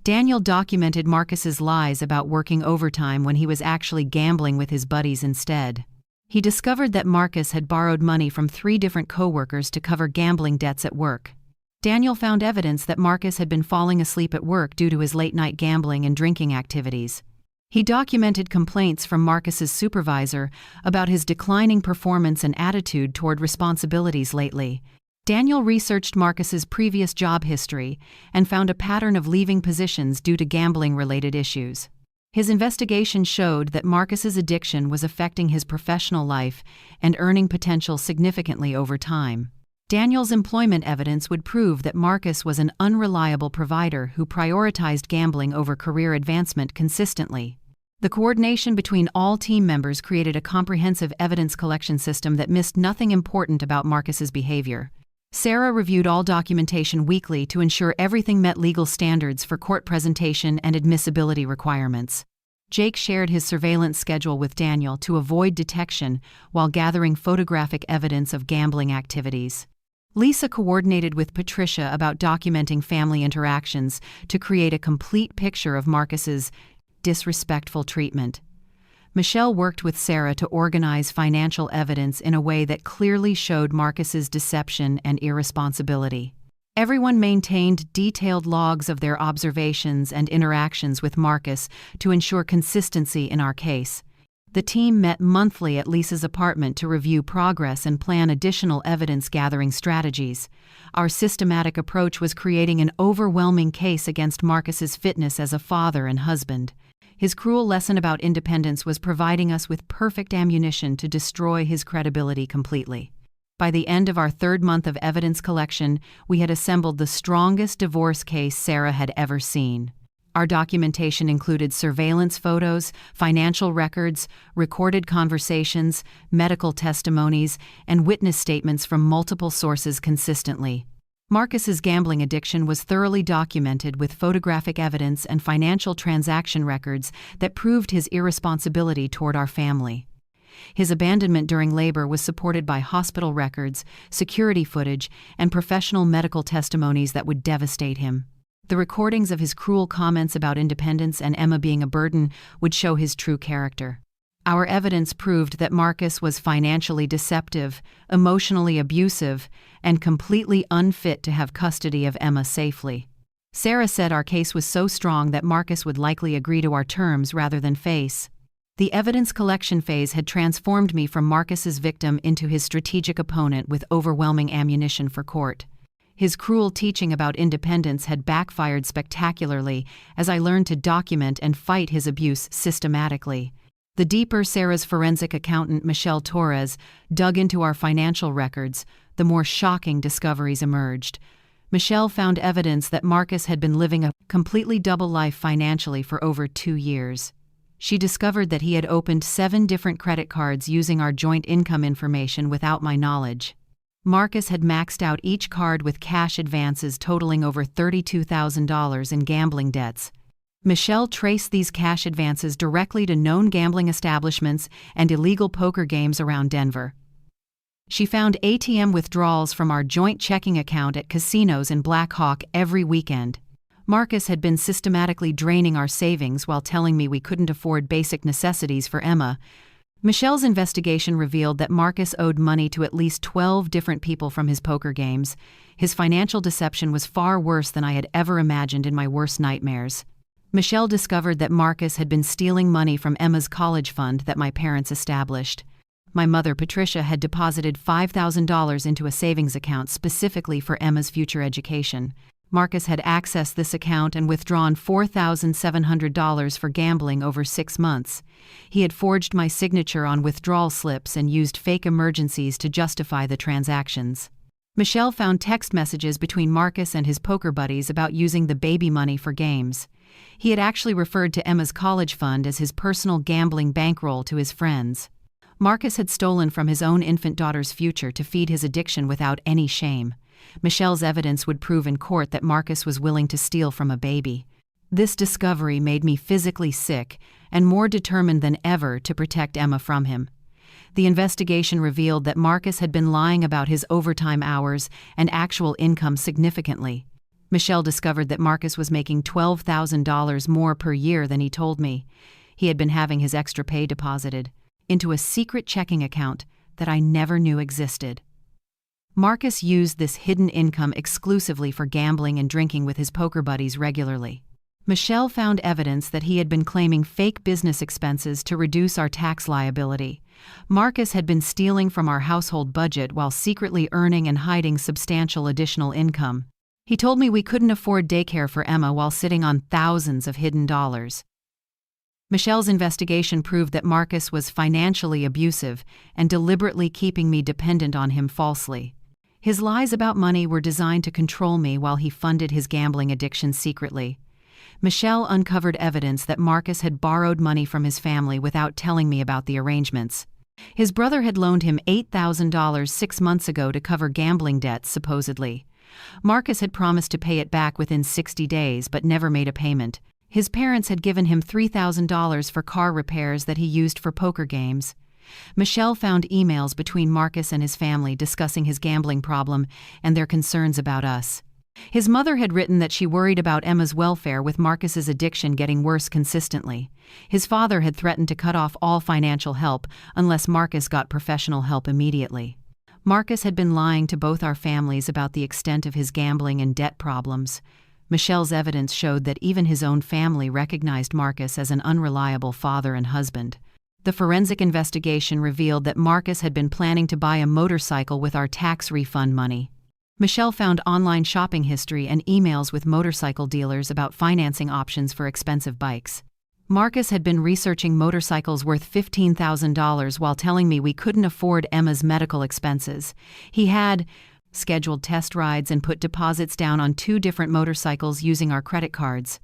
Daniel documented Marcus's lies about working overtime when he was actually gambling with his buddies instead. He discovered that Marcus had borrowed money from 3 different coworkers to cover gambling debts at work. Daniel found evidence that Marcus had been falling asleep at work due to his late-night gambling and drinking activities. He documented complaints from Marcus's supervisor about his declining performance and attitude toward responsibilities lately. Daniel researched Marcus's previous job history and found a pattern of leaving positions due to gambling-related issues. His investigation showed that Marcus's addiction was affecting his professional life and earning potential significantly over time. Daniel's employment evidence would prove that Marcus was an unreliable provider who prioritized gambling over career advancement consistently. The coordination between all team members created a comprehensive evidence collection system that missed nothing important about Marcus's behavior. Sarah reviewed all documentation weekly to ensure everything met legal standards for court presentation and admissibility requirements. Jake shared his surveillance schedule with Daniel to avoid detection while gathering photographic evidence of gambling activities. Lisa coordinated with Patricia about documenting family interactions to create a complete picture of Marcus's disrespectful treatment. Michelle worked with Sarah to organize financial evidence in a way that clearly showed Marcus's deception and irresponsibility. Everyone maintained detailed logs of their observations and interactions with Marcus to ensure consistency in our case. The team met monthly at Lisa's apartment to review progress and plan additional evidence-gathering strategies. Our systematic approach was creating an overwhelming case against Marcus's fitness as a father and husband. His cruel lesson about independence was providing us with perfect ammunition to destroy his credibility completely. By the end of our third month of evidence collection, we had assembled the strongest divorce case Sarah had ever seen. Our documentation included surveillance photos, financial records, recorded conversations, medical testimonies, and witness statements from multiple sources consistently. Marcus's gambling addiction was thoroughly documented with photographic evidence and financial transaction records that proved his irresponsibility toward our family. His abandonment during labor was supported by hospital records, security footage, and professional medical testimonies that would devastate him. The recordings of his cruel comments about independence and Emma being a burden would show his true character. Our evidence proved that Marcus was financially deceptive, emotionally abusive, and completely unfit to have custody of Emma safely. Sarah said our case was so strong that Marcus would likely agree to our terms rather than face. The evidence collection phase had transformed me from Marcus's victim into his strategic opponent with overwhelming ammunition for court. His cruel teaching about independence had backfired spectacularly as I learned to document and fight his abuse systematically. The deeper Sarah's forensic accountant, Michelle Torres, dug into our financial records, the more shocking discoveries emerged. Michelle found evidence that Marcus had been living a completely double life financially for over 2 years. She discovered that he had opened 7 different credit cards using our joint income information without my knowledge. Marcus had maxed out each card with cash advances totaling over $32,000 in gambling debts. Michelle traced these cash advances directly to known gambling establishments and illegal poker games around Denver. She found ATM withdrawals from our joint checking account at casinos in Black Hawk every weekend. Marcus had been systematically draining our savings while telling me we couldn't afford basic necessities for Emma. Michelle's investigation revealed that Marcus owed money to at least 12 different people from his poker games. His financial deception was far worse than I had ever imagined in my worst nightmares. Michelle discovered that Marcus had been stealing money from Emma's college fund that my parents established. My mother, Patricia, had deposited $5,000 into a savings account specifically for Emma's future education. Marcus had accessed this account and withdrawn $4,700 for gambling over 6 months. He had forged my signature on withdrawal slips and used fake emergencies to justify the transactions. Michelle found text messages between Marcus and his poker buddies about using the baby money for games. He had actually referred to Emma's college fund as his personal gambling bankroll to his friends. Marcus had stolen from his own infant daughter's future to feed his addiction without any shame. Michelle's evidence would prove in court that Marcus was willing to steal from a baby. This discovery made me physically sick and more determined than ever to protect Emma from him. The investigation revealed that Marcus had been lying about his overtime hours and actual income significantly. Michelle discovered that Marcus was making $12,000 more per year than he told me. He had been having his extra pay deposited into a secret checking account that I never knew existed. Marcus used this hidden income exclusively for gambling and drinking with his poker buddies regularly. Michelle found evidence that he had been claiming fake business expenses to reduce our tax liability. Marcus had been stealing from our household budget while secretly earning and hiding substantial additional income. He told me we couldn't afford daycare for Emma while sitting on thousands of hidden dollars. Michelle's investigation proved that Marcus was financially abusive and deliberately keeping me dependent on him falsely. His lies about money were designed to control me while he funded his gambling addiction secretly. Michelle uncovered evidence that Marcus had borrowed money from his family without telling me about the arrangements. His brother had loaned him $8,000 6 months ago to cover gambling debts, supposedly. Marcus had promised to pay it back within 60 days but never made a payment. His parents had given him $3,000 for car repairs that he used for poker games. Michelle found emails between Marcus and his family discussing his gambling problem and their concerns about us. His mother had written that she worried about Emma's welfare with Marcus's addiction getting worse consistently. His father had threatened to cut off all financial help unless Marcus got professional help immediately. Marcus had been lying to both our families about the extent of his gambling and debt problems. Michelle's evidence showed that even his own family recognized Marcus as an unreliable father and husband. The forensic investigation revealed that Marcus had been planning to buy a motorcycle with our tax refund money. Michelle found online shopping history and emails with motorcycle dealers about financing options for expensive bikes. Marcus had been researching motorcycles worth $15,000 while telling me we couldn't afford Emma's medical expenses. He had scheduled test rides and put deposits down on 2 different motorcycles using our credit cards.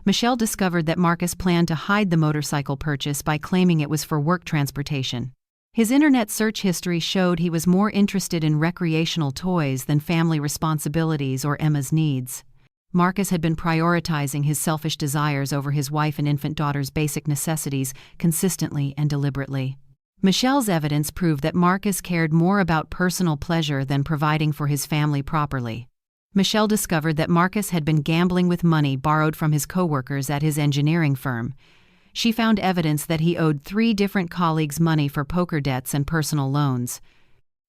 Michelle discovered that Marcus planned to hide the motorcycle purchase by claiming it was for work transportation. His internet search history showed he was more interested in recreational toys than family responsibilities or Emma's needs. Marcus had been prioritizing his selfish desires over his wife and infant daughter's basic necessities consistently and deliberately. Michelle's evidence proved that Marcus cared more about personal pleasure than providing for his family properly. Michelle discovered that Marcus had been gambling with money borrowed from his coworkers at his engineering firm. She found evidence that he owed 3 different colleagues money for poker debts and personal loans.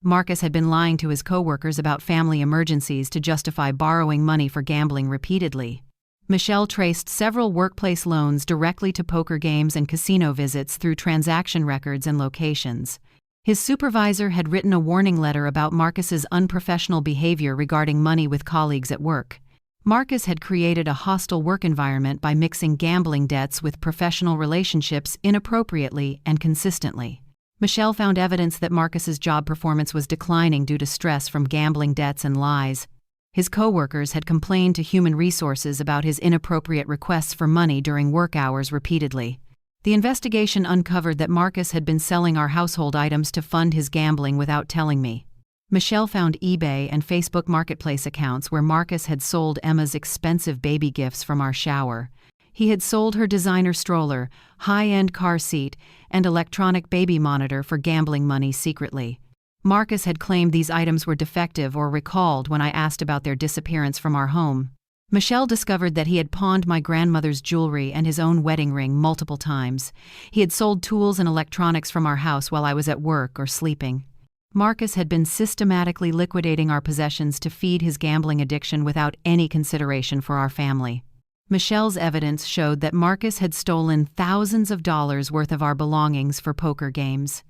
Marcus had been lying to his coworkers about family emergencies to justify borrowing money for gambling repeatedly. Michelle traced several workplace loans directly to poker games and casino visits through transaction records and locations. His supervisor had written a warning letter about Marcus's unprofessional behavior regarding money with colleagues at work. Marcus had created a hostile work environment by mixing gambling debts with professional relationships inappropriately and consistently. Michelle found evidence that Marcus's job performance was declining due to stress from gambling debts and lies. His coworkers had complained to Human Resources about his inappropriate requests for money during work hours repeatedly. The investigation uncovered that Marcus had been selling our household items to fund his gambling without telling me. Michelle found eBay and Facebook Marketplace accounts where Marcus had sold Emma's expensive baby gifts from our shower. He had sold her designer stroller, high-end car seat, and electronic baby monitor for gambling money secretly. Marcus had claimed these items were defective or recalled when I asked about their disappearance from our home. Michelle discovered that he had pawned my grandmother's jewelry and his own wedding ring multiple times. He had sold tools and electronics from our house while I was at work or sleeping. Marcus had been systematically liquidating our possessions to feed his gambling addiction without any consideration for our family. Michelle's evidence showed that Marcus had stolen thousands of dollars worth of our belongings for poker games.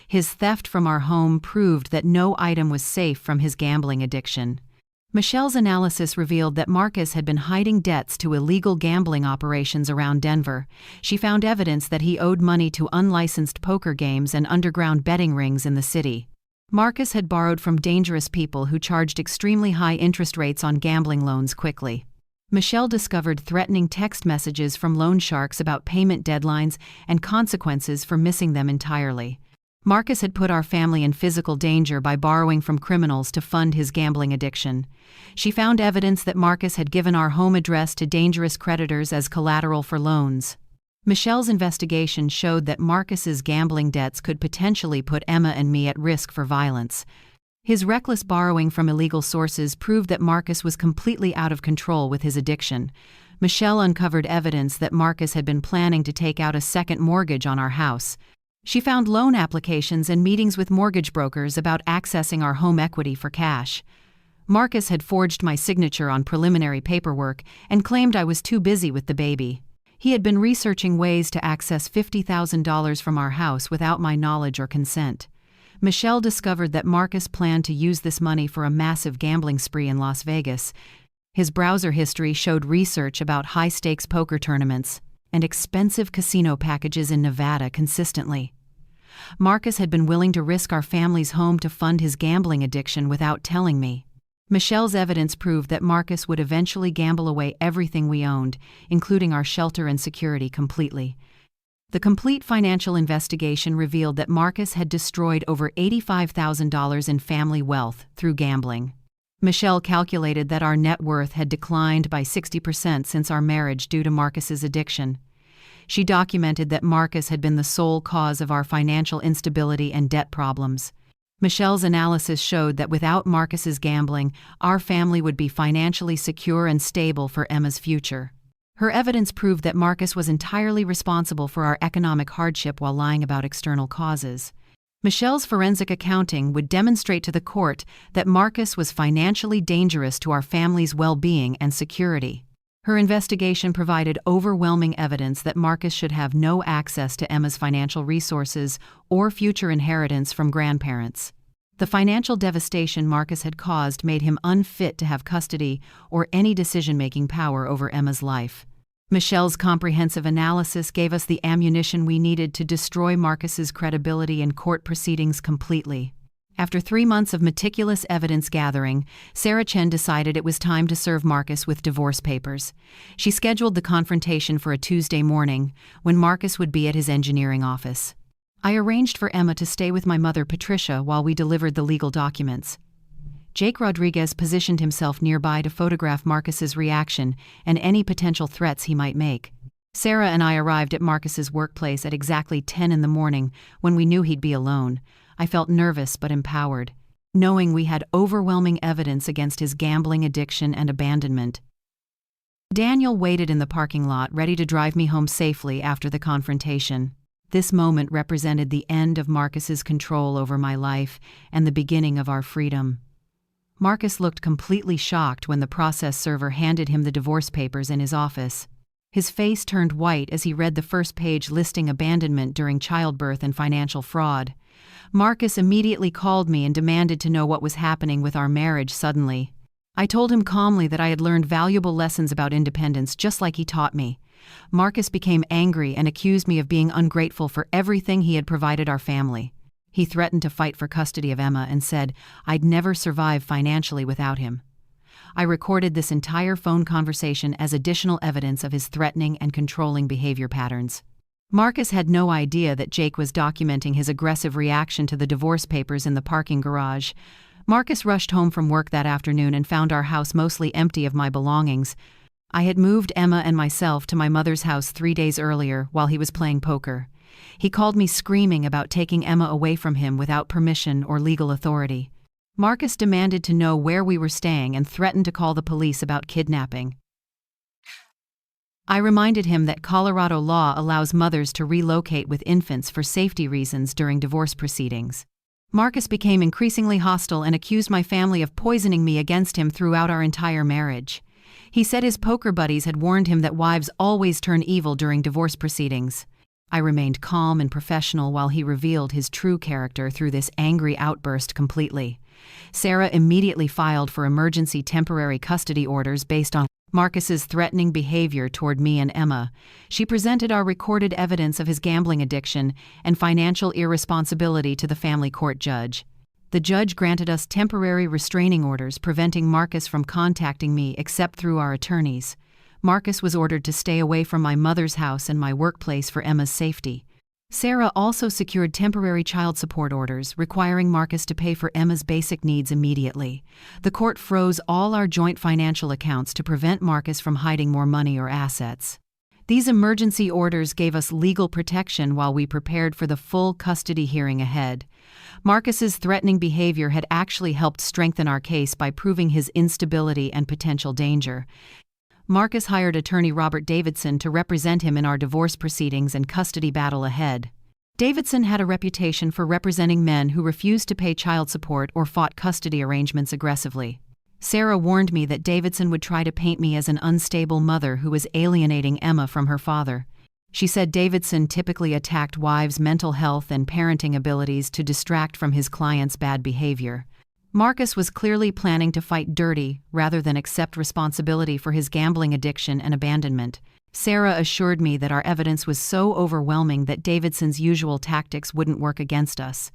His theft from our home proved that no item was safe from his gambling addiction. Michelle's analysis revealed that Marcus had been hiding debts to illegal gambling operations around Denver. She found evidence that he owed money to unlicensed poker games and underground betting rings in the city. Marcus had borrowed from dangerous people who charged extremely high interest rates on gambling loans quickly. Michelle discovered threatening text messages from loan sharks about payment deadlines and consequences for missing them entirely. Marcus had put our family in physical danger by borrowing from criminals to fund his gambling addiction. She found evidence that Marcus had given our home address to dangerous creditors as collateral for loans. Michelle's investigation showed that Marcus's gambling debts could potentially put Emma and me at risk for violence. His reckless borrowing from illegal sources proved that Marcus was completely out of control with his addiction. Michelle uncovered evidence that Marcus had been planning to take out a second mortgage on our house. She found loan applications and meetings with mortgage brokers about accessing our home equity for cash. Marcus had forged my signature on preliminary paperwork and claimed I was too busy with the baby. He had been researching ways to access $50,000 from our house without my knowledge or consent. Michelle discovered that Marcus planned to use this money for a massive gambling spree in Las Vegas. His browser history showed research about high-stakes poker tournaments and expensive casino packages in Nevada consistently. Marcus had been willing to risk our family's home to fund his gambling addiction without telling me. Michelle's evidence proved that Marcus would eventually gamble away everything we owned, including our shelter and security, completely. The complete financial investigation revealed that Marcus had destroyed over $85,000 in family wealth through gambling. Michelle calculated that our net worth had declined by 60% since our marriage due to Marcus's addiction. She documented that Marcus had been the sole cause of our financial instability and debt problems. Michelle's analysis showed that without Marcus's gambling, our family would be financially secure and stable for Emma's future. Her evidence proved that Marcus was entirely responsible for our economic hardship while lying about external causes. Michelle's forensic accounting would demonstrate to the court that Marcus was financially dangerous to our family's well-being and security. Her investigation provided overwhelming evidence that Marcus should have no access to Emma's financial resources or future inheritance from grandparents. The financial devastation Marcus had caused made him unfit to have custody or any decision-making power over Emma's life. Michelle's comprehensive analysis gave us the ammunition we needed to destroy Marcus's credibility in court proceedings completely. After 3 months of meticulous evidence gathering, Sarah Chen decided it was time to serve Marcus with divorce papers. She scheduled the confrontation for a Tuesday morning, when Marcus would be at his engineering office. I arranged for Emma to stay with my mother Patricia while we delivered the legal documents. Jake Rodriguez positioned himself nearby to photograph Marcus's reaction and any potential threats he might make. Sarah and I arrived at Marcus's workplace at exactly 10 in the morning when we knew he'd be alone. I felt nervous but empowered, knowing we had overwhelming evidence against his gambling addiction and abandonment. Daniel waited in the parking lot ready to drive me home safely after the confrontation. This moment represented the end of Marcus's control over my life and the beginning of our freedom. Marcus looked completely shocked when the process server handed him the divorce papers in his office. His face turned white as he read the first page listing abandonment during childbirth and financial fraud. Marcus immediately called me and demanded to know what was happening with our marriage suddenly. I told him calmly that I had learned valuable lessons about independence just like he taught me. Marcus became angry and accused me of being ungrateful for everything he had provided our family. He threatened to fight for custody of Emma and said I'd never survive financially without him. I recorded this entire phone conversation as additional evidence of his threatening and controlling behavior patterns. Marcus had no idea that Jake was documenting his aggressive reaction to the divorce papers in the parking garage. Marcus rushed home from work that afternoon and found our house mostly empty of my belongings. I had moved Emma and myself to my mother's house 3 days earlier while he was playing poker. He called me screaming about taking Emma away from him without permission or legal authority. Marcus demanded to know where we were staying and threatened to call the police about kidnapping. I reminded him that Colorado law allows mothers to relocate with infants for safety reasons during divorce proceedings. Marcus became increasingly hostile and accused my family of poisoning me against him throughout our entire marriage. He said his poker buddies had warned him that wives always turn evil during divorce proceedings. I remained calm and professional while he revealed his true character through this angry outburst completely. Sarah immediately filed for emergency temporary custody orders based on Marcus's threatening behavior toward me and Emma. She presented our recorded evidence of his gambling addiction and financial irresponsibility to the family court judge. The judge granted us temporary restraining orders preventing Marcus from contacting me except through our attorneys. Marcus was ordered to stay away from my mother's house and my workplace for Emma's safety. Sarah also secured temporary child support orders requiring Marcus to pay for Emma's basic needs immediately. The court froze all our joint financial accounts to prevent Marcus from hiding more money or assets. These emergency orders gave us legal protection while we prepared for the full custody hearing ahead. Marcus's threatening behavior had actually helped strengthen our case by proving his instability and potential danger. Marcus hired attorney Robert Davidson to represent him in our divorce proceedings and custody battle ahead. Davidson had a reputation for representing men who refused to pay child support or fought custody arrangements aggressively. Sarah warned me that Davidson would try to paint me as an unstable mother who was alienating Emma from her father. She said Davidson typically attacked wives' mental health and parenting abilities to distract from his clients' bad behavior. Marcus was clearly planning to fight dirty rather than accept responsibility for his gambling addiction and abandonment. Sarah assured me that our evidence was so overwhelming that Davidson's usual tactics wouldn't work against us.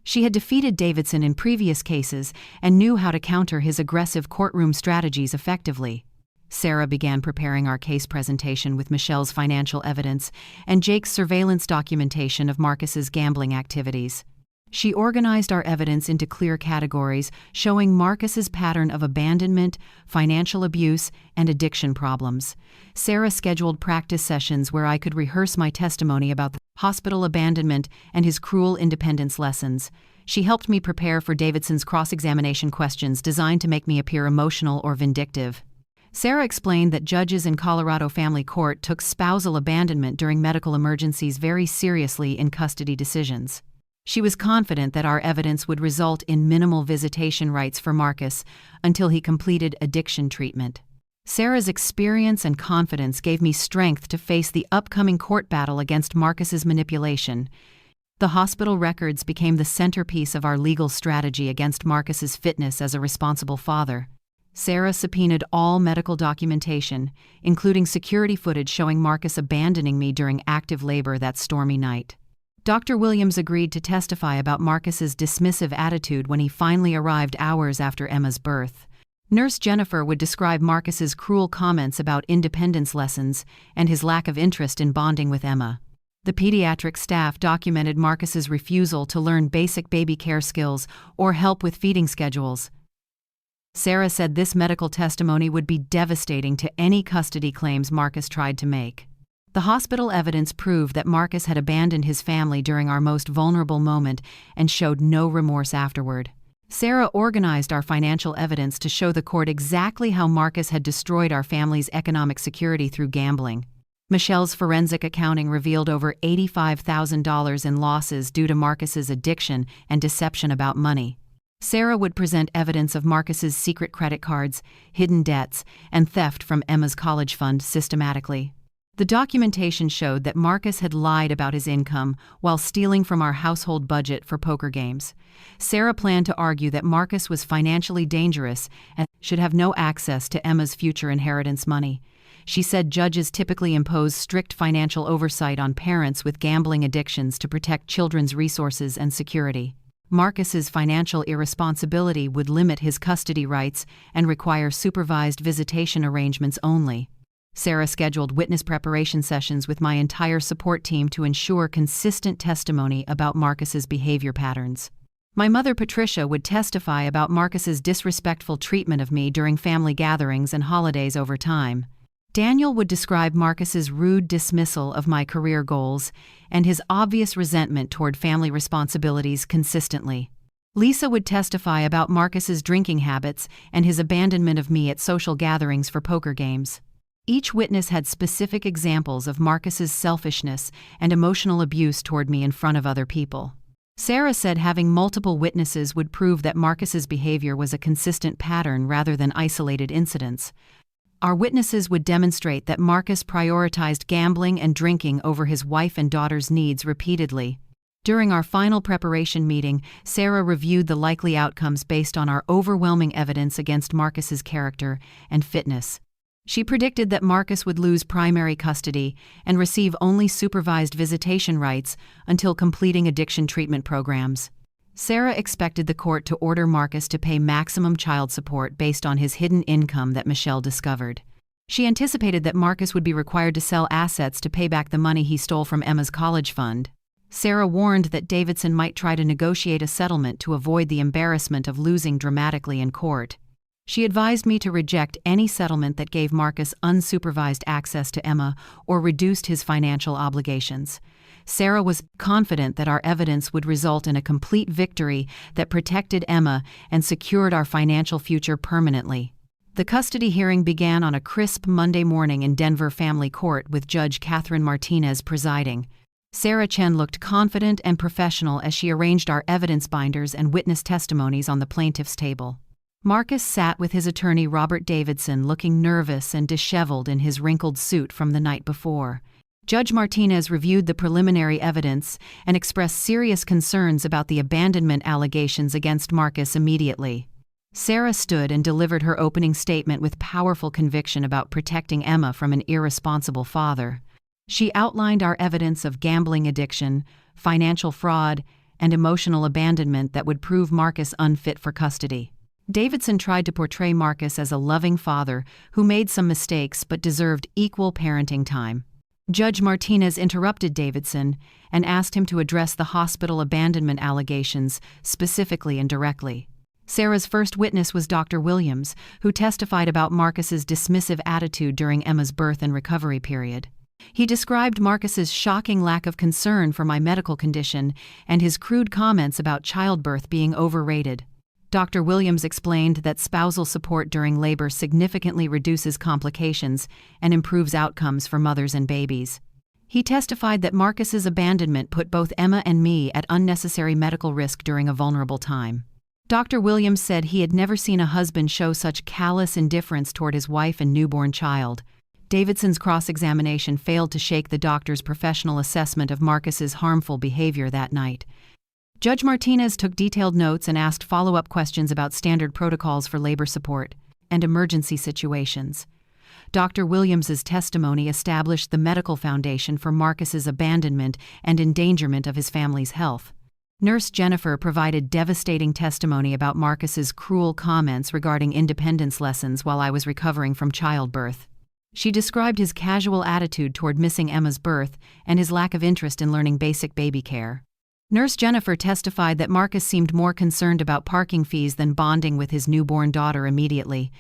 She had defeated Davidson in previous cases and knew how to counter his aggressive courtroom strategies effectively. Sarah began preparing our case presentation with Michelle's financial evidence and Jake's surveillance documentation of Marcus's gambling activities. She organized our evidence into clear categories, showing Marcus's pattern of abandonment, financial abuse, and addiction problems. Sarah scheduled practice sessions where I could rehearse my testimony about the hospital abandonment and his cruel independence lessons. She helped me prepare for Davidson's cross-examination questions designed to make me appear emotional or vindictive. Sarah explained that judges in Colorado Family Court took spousal abandonment during medical emergencies very seriously in custody decisions. She was confident that our evidence would result in minimal visitation rights for Marcus until he completed addiction treatment. Sarah's experience and confidence gave me strength to face the upcoming court battle against Marcus's manipulation. The hospital records became the centerpiece of our legal strategy against Marcus's fitness as a responsible father. Sarah subpoenaed all medical documentation, including security footage showing Marcus abandoning me during active labor that stormy night. Dr. Williams agreed to testify about Marcus's dismissive attitude when he finally arrived hours after Emma's birth. Nurse Jennifer would describe Marcus's cruel comments about independence lessons and his lack of interest in bonding with Emma. The pediatric staff documented Marcus's refusal to learn basic baby care skills or help with feeding schedules. Sarah said this medical testimony would be devastating to any custody claims Marcus tried to make. The hospital evidence proved that Marcus had abandoned his family during our most vulnerable moment and showed no remorse afterward. Sarah organized our financial evidence to show the court exactly how Marcus had destroyed our family's economic security through gambling. Michelle's forensic accounting revealed over $85,000 in losses due to Marcus's addiction and deception about money. Sarah would present evidence of Marcus's secret credit cards, hidden debts, and theft from Emma's college fund systematically. The documentation showed that Marcus had lied about his income while stealing from our household budget for poker games. Sarah planned to argue that Marcus was financially dangerous and should have no access to Emma's future inheritance money. She said judges typically impose strict financial oversight on parents with gambling addictions to protect children's resources and security. Marcus's financial irresponsibility would limit his custody rights and require supervised visitation arrangements only. Sarah scheduled witness preparation sessions with my entire support team to ensure consistent testimony about Marcus's behavior patterns. My mother Patricia would testify about Marcus's disrespectful treatment of me during family gatherings and holidays over time. Daniel would describe Marcus's rude dismissal of my career goals and his obvious resentment toward family responsibilities consistently. Lisa would testify about Marcus's drinking habits and his abandonment of me at social gatherings for poker games. Each witness had specific examples of Marcus's selfishness and emotional abuse toward me in front of other people. Sarah said having multiple witnesses would prove that Marcus's behavior was a consistent pattern rather than isolated incidents. Our witnesses would demonstrate that Marcus prioritized gambling and drinking over his wife and daughter's needs repeatedly. During our final preparation meeting, Sarah reviewed the likely outcomes based on our overwhelming evidence against Marcus's character and fitness. She predicted that Marcus would lose primary custody and receive only supervised visitation rights until completing addiction treatment programs. Sarah expected the court to order Marcus to pay maximum child support based on his hidden income that Michelle discovered. She anticipated that Marcus would be required to sell assets to pay back the money he stole from Emma's college fund. Sarah warned that Davidson might try to negotiate a settlement to avoid the embarrassment of losing dramatically in court. She advised me to reject any settlement that gave Marcus unsupervised access to Emma or reduced his financial obligations. Sarah was confident that our evidence would result in a complete victory that protected Emma and secured our financial future permanently. The custody hearing began on a crisp Monday morning in Denver Family Court with Judge Catherine Martinez presiding. Sarah Chen looked confident and professional as she arranged our evidence binders and witness testimonies on the plaintiff's table. Marcus sat with his attorney Robert Davidson looking nervous and disheveled in his wrinkled suit from the night before. Judge Martinez reviewed the preliminary evidence and expressed serious concerns about the abandonment allegations against Marcus immediately. Sarah stood and delivered her opening statement with powerful conviction about protecting Emma from an irresponsible father. She outlined our evidence of gambling addiction, financial fraud, and emotional abandonment that would prove Marcus unfit for custody. Davidson tried to portray Marcus as a loving father who made some mistakes but deserved equal parenting time. Judge Martinez interrupted Davidson and asked him to address the hospital abandonment allegations specifically and directly. Sarah's first witness was Dr. Williams, who testified about Marcus's dismissive attitude during Emma's birth and recovery period. He described Marcus's shocking lack of concern for my medical condition and his crude comments about childbirth being overrated. Dr. Williams explained that spousal support during labor significantly reduces complications and improves outcomes for mothers and babies. He testified that Marcus's abandonment put both Emma and me at unnecessary medical risk during a vulnerable time. Dr. Williams said he had never seen a husband show such callous indifference toward his wife and newborn child. Davidson's cross-examination failed to shake the doctor's professional assessment of Marcus's harmful behavior that night. Judge Martinez took detailed notes and asked follow-up questions about standard protocols for labor support and emergency situations. Dr. Williams's testimony established the medical foundation for Marcus's abandonment and endangerment of his family's health. Nurse Jennifer provided devastating testimony about Marcus's cruel comments regarding independence lessons while I was recovering from childbirth. She described his casual attitude toward missing Emma's birth and his lack of interest in learning basic baby care. Nurse Jennifer testified that Marcus seemed more concerned about parking fees than bonding with his newborn daughter immediately.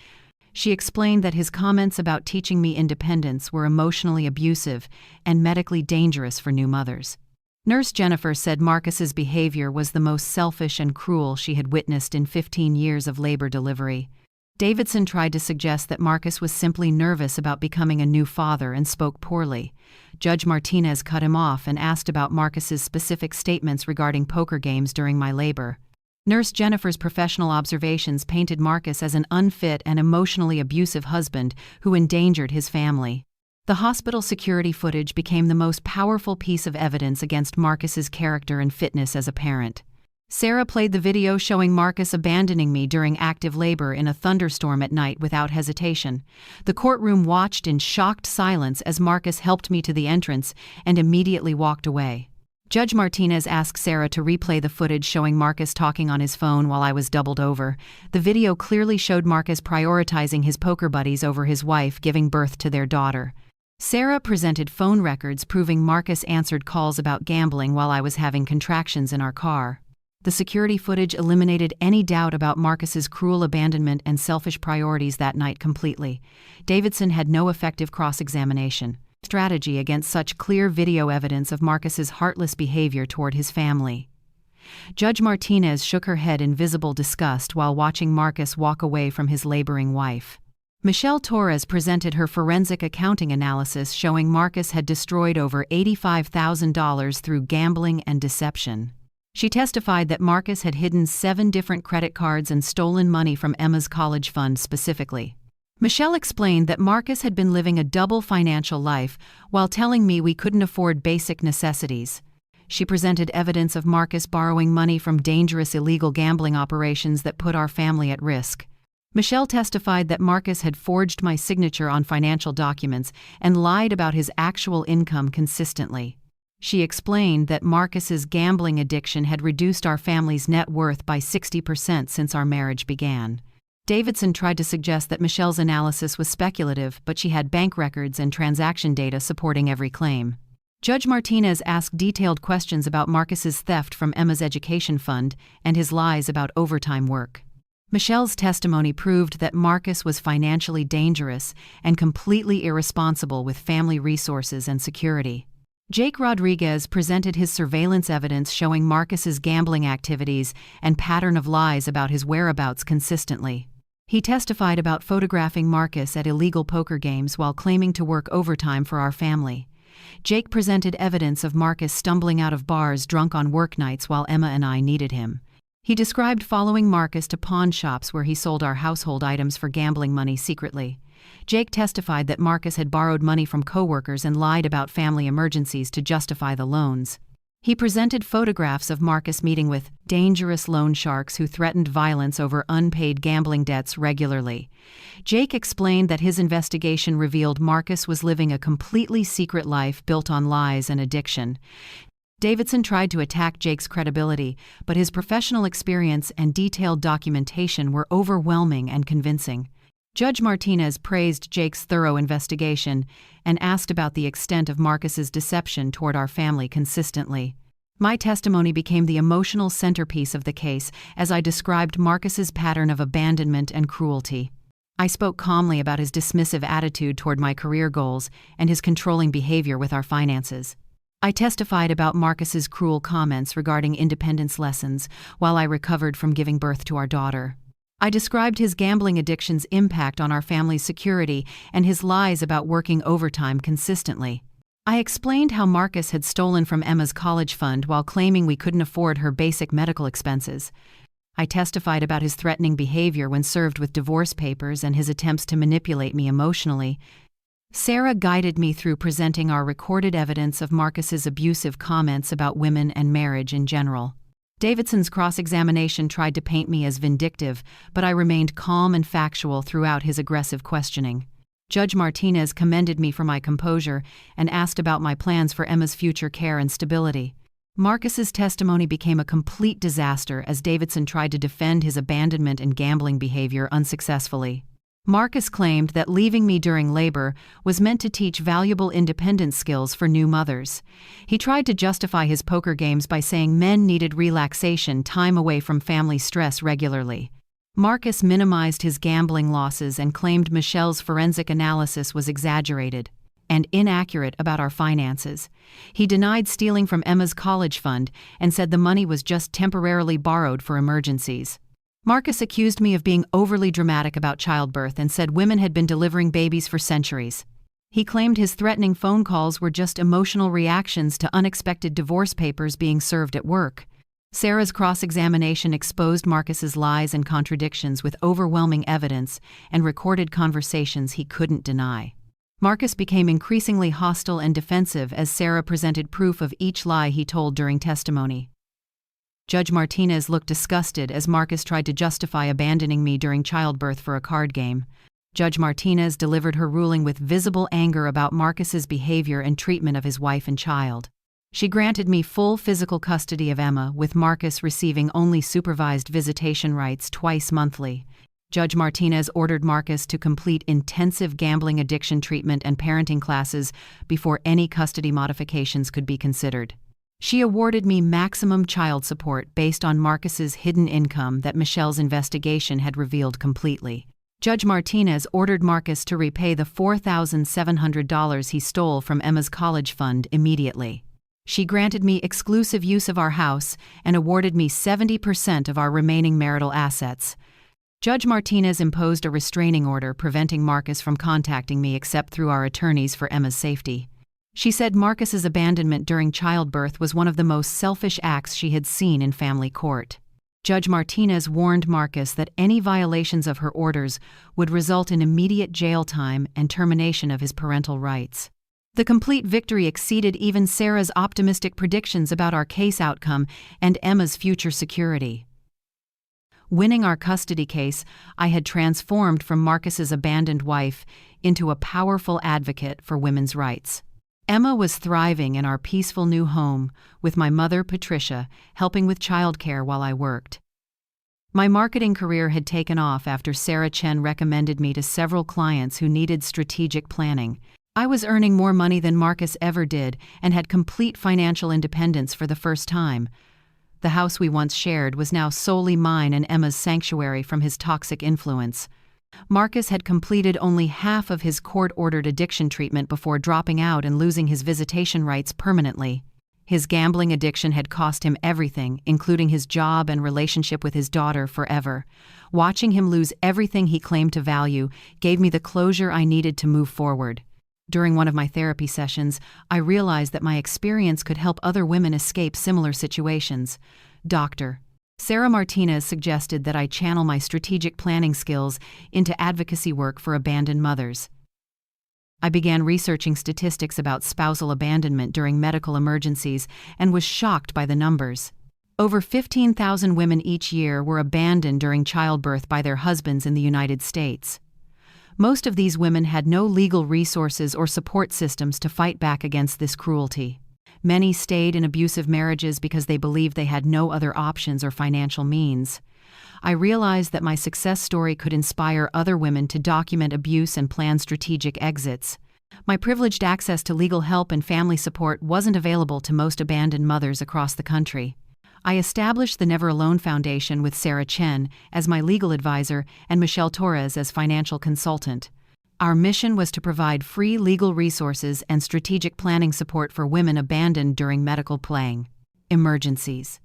She explained that his comments about teaching me independence were emotionally abusive and medically dangerous for new mothers. Nurse Jennifer said Marcus's behavior was the most selfish and cruel she had witnessed in 15 years of labor delivery. Davidson tried to suggest that Marcus was simply nervous about becoming a new father and spoke poorly. Judge Martinez cut him off and asked about Marcus's specific statements regarding poker games during my labor. Nurse Jennifer's professional observations painted Marcus as an unfit and emotionally abusive husband who endangered his family. The hospital security footage became the most powerful piece of evidence against Marcus's character and fitness as a parent. Sarah played the video showing Marcus abandoning me during active labor in a thunderstorm at night without hesitation. The courtroom watched in shocked silence as Marcus helped me to the entrance and immediately walked away. Judge Martinez asked Sarah to replay the footage showing Marcus talking on his phone while I was doubled over. The video clearly showed Marcus prioritizing his poker buddies over his wife giving birth to their daughter. Sarah presented phone records proving Marcus answered calls about gambling while I was having contractions in our car. The security footage eliminated any doubt about Marcus's cruel abandonment and selfish priorities that night completely. Davidson had no effective cross-examination strategy against such clear video evidence of Marcus's heartless behavior toward his family. Judge Martinez shook her head in visible disgust while watching Marcus walk away from his laboring wife. Michelle Torres presented her forensic accounting analysis showing Marcus had destroyed over $85,000 through gambling and deception. She testified that Marcus had hidden 7 different credit cards and stolen money from Emma's college fund specifically. Michelle explained that Marcus had been living a double financial life while telling me we couldn't afford basic necessities. She presented evidence of Marcus borrowing money from dangerous illegal gambling operations that put our family at risk. Michelle testified that Marcus had forged my signature on financial documents and lied about his actual income consistently. She explained that Marcus's gambling addiction had reduced our family's net worth by 60% since our marriage began. Davidson tried to suggest that Michelle's analysis was speculative, but she had bank records and transaction data supporting every claim. Judge Martinez asked detailed questions about Marcus's theft from Emma's education fund and his lies about overtime work. Michelle's testimony proved that Marcus was financially dangerous and completely irresponsible with family resources and security. Jake Rodriguez presented his surveillance evidence showing Marcus's gambling activities and pattern of lies about his whereabouts consistently. He testified about photographing Marcus at illegal poker games while claiming to work overtime for our family. Jake presented evidence of Marcus stumbling out of bars drunk on work nights while Emma and I needed him. He described following Marcus to pawn shops where he sold our household items for gambling money secretly. Jake testified that Marcus had borrowed money from coworkers and lied about family emergencies to justify the loans. He presented photographs of Marcus meeting with dangerous loan sharks who threatened violence over unpaid gambling debts regularly. Jake explained that his investigation revealed Marcus was living a completely secret life built on lies and addiction. Davidson tried to attack Jake's credibility, but his professional experience and detailed documentation were overwhelming and convincing. Judge Martinez praised Jake's thorough investigation and asked about the extent of Marcus's deception toward our family consistently. My testimony became the emotional centerpiece of the case as I described Marcus's pattern of abandonment and cruelty. I spoke calmly about his dismissive attitude toward my career goals and his controlling behavior with our finances. I testified about Marcus's cruel comments regarding independence lessons while I recovered from giving birth to our daughter. I described his gambling addiction's impact on our family's security and his lies about working overtime consistently. I explained how Marcus had stolen from Emma's college fund while claiming we couldn't afford her basic medical expenses. I testified about his threatening behavior when served with divorce papers and his attempts to manipulate me emotionally. Sarah guided me through presenting our recorded evidence of Marcus's abusive comments about women and marriage in general. Davidson's cross-examination tried to paint me as vindictive, but I remained calm and factual throughout his aggressive questioning. Judge Martinez commended me for my composure and asked about my plans for Emma's future care and stability. Marcus's testimony became a complete disaster as Davidson tried to defend his abandonment and gambling behavior unsuccessfully. Marcus claimed that leaving me during labor was meant to teach valuable independence skills for new mothers. He tried to justify his poker games by saying men needed relaxation, time away from family stress regularly. Marcus minimized his gambling losses and claimed Michelle's forensic analysis was exaggerated and inaccurate about our finances. He denied stealing from Emma's college fund and said the money was just temporarily borrowed for emergencies. Marcus accused me of being overly dramatic about childbirth and said women had been delivering babies for centuries. He claimed his threatening phone calls were just emotional reactions to unexpected divorce papers being served at work. Sarah's cross-examination exposed Marcus's lies and contradictions with overwhelming evidence and recorded conversations he couldn't deny. Marcus became increasingly hostile and defensive as Sarah presented proof of each lie he told during testimony. Judge Martinez looked disgusted as Marcus tried to justify abandoning me during childbirth for a card game. Judge Martinez delivered her ruling with visible anger about Marcus's behavior and treatment of his wife and child. She granted me full physical custody of Emma, with Marcus receiving only supervised visitation rights twice monthly. Judge Martinez ordered Marcus to complete intensive gambling addiction treatment and parenting classes before any custody modifications could be considered. She awarded me maximum child support based on Marcus's hidden income that Michelle's investigation had revealed completely. Judge Martinez ordered Marcus to repay the $4,700 he stole from Emma's college fund immediately. She granted me exclusive use of our house and awarded me 70% of our remaining marital assets. Judge Martinez imposed a restraining order preventing Marcus from contacting me except through our attorneys for Emma's safety. She said Marcus's abandonment during childbirth was one of the most selfish acts she had seen in family court. Judge Martinez warned Marcus that any violations of her orders would result in immediate jail time and termination of his parental rights. The complete victory exceeded even Sarah's optimistic predictions about our case outcome and Emma's future security. Winning our custody case, I had transformed from Marcus's abandoned wife into a powerful advocate for women's rights. Emma was thriving in our peaceful new home, with my mother, Patricia, helping with childcare while I worked. My marketing career had taken off after Sarah Chen recommended me to several clients who needed strategic planning. I was earning more money than Marcus ever did and had complete financial independence for the first time. The house we once shared was now solely mine and Emma's sanctuary from his toxic influence. Marcus had completed only half of his court-ordered addiction treatment before dropping out and losing his visitation rights permanently. His gambling addiction had cost him everything, including his job and relationship with his daughter, forever. Watching him lose everything he claimed to value gave me the closure I needed to move forward. During one of my therapy sessions, I realized that my experience could help other women escape similar situations. Dr. Sarah Martinez suggested that I channel my strategic planning skills into advocacy work for abandoned mothers. I began researching statistics about spousal abandonment during medical emergencies and was shocked by the numbers. Over 15,000 women each year were abandoned during childbirth by their husbands in the United States. Most of these women had no legal resources or support systems to fight back against this cruelty. Many stayed in abusive marriages because they believed they had no other options or financial means. I realized that my success story could inspire other women to document abuse and plan strategic exits. My privileged access to legal help and family support wasn't available to most abandoned mothers across the country. I established the Never Alone Foundation with Sarah Chen as my legal advisor and Michelle Torres as financial consultant. Our mission was to provide free legal resources and strategic planning support for women abandoned during medical playing emergencies.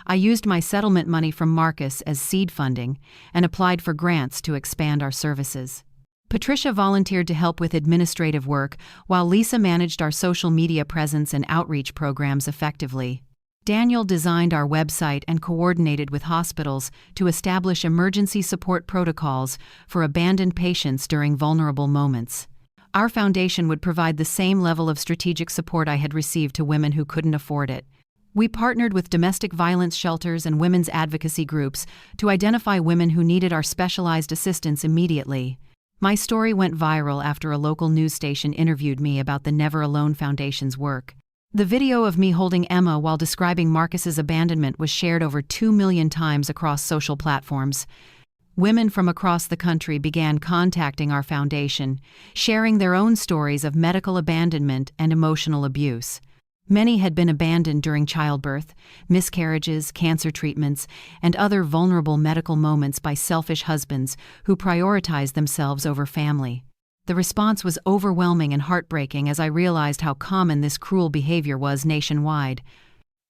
I used my settlement money from Marcus as seed funding and applied for grants to expand our services. Patricia volunteered to help with administrative work, while Lisa managed our social media presence and outreach programs effectively. Daniel designed our website and coordinated with hospitals to establish emergency support protocols for abandoned patients during vulnerable moments. Our foundation would provide the same level of strategic support I had received to women who couldn't afford it. We partnered with domestic violence shelters and women's advocacy groups to identify women who needed our specialized assistance immediately. My story went viral after a local news station interviewed me about the Never Alone Foundation's work. The video of me holding Emma while describing Marcus's abandonment was shared over 2 million times across social platforms. Women from across the country began contacting our foundation, sharing their own stories of medical abandonment and emotional abuse. Many had been abandoned during childbirth, miscarriages, cancer treatments, and other vulnerable medical moments by selfish husbands who prioritized themselves over family. The response was overwhelming and heartbreaking as I realized how common this cruel behavior was nationwide.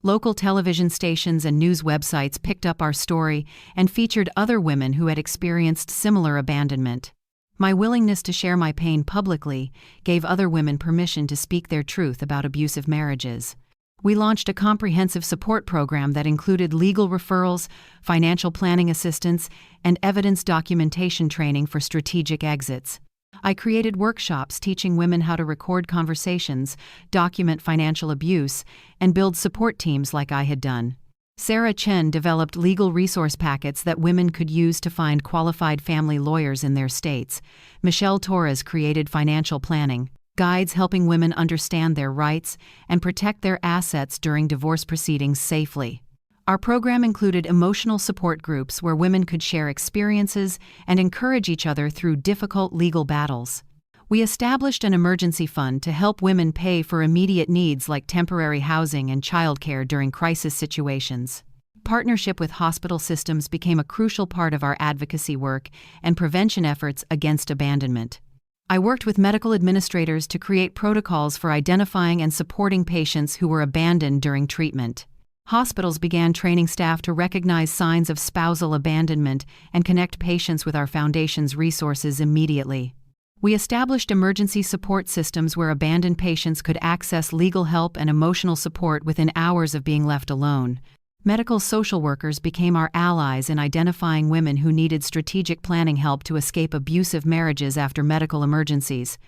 Local television stations and news websites picked up our story and featured other women who had experienced similar abandonment. My willingness to share my pain publicly gave other women permission to speak their truth about abusive marriages. We launched a comprehensive support program that included legal referrals, financial planning assistance, and evidence documentation training for strategic exits. I created workshops teaching women how to record conversations, document financial abuse, and build support teams like I had done. Sarah Chen developed legal resource packets that women could use to find qualified family lawyers in their states. Michelle Torres created financial planning guides helping women understand their rights and protect their assets during divorce proceedings safely. Our program included emotional support groups where women could share experiences and encourage each other through difficult legal battles. We established an emergency fund to help women pay for immediate needs like temporary housing and childcare during crisis situations. Partnership with hospital systems became a crucial part of our advocacy work and prevention efforts against abandonment. I worked with medical administrators to create protocols for identifying and supporting patients who were abandoned during treatment. Hospitals began training staff to recognize signs of spousal abandonment and connect patients with our foundation's resources immediately. We established emergency support systems where abandoned patients could access legal help and emotional support within hours of being left alone. Medical social workers became our allies in identifying women who needed strategic planning help to escape abusive marriages after medical emergencies.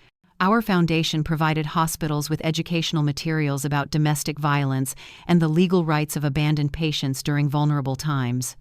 Our foundation provided hospitals with educational materials about domestic violence and the legal rights of abandoned patients during vulnerable times.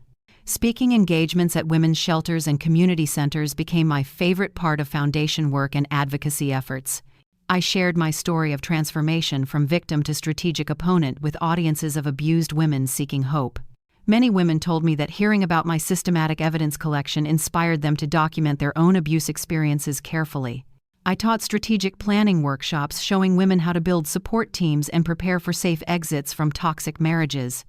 Speaking engagements at women's shelters and community centers became my favorite part of foundation work and advocacy efforts. I shared my story of transformation from victim to strategic opponent with audiences of abused women seeking hope. Many women told me that hearing about my systematic evidence collection inspired them to document their own abuse experiences carefully. I taught strategic planning workshops showing women how to build support teams and prepare for safe exits from toxic marriages.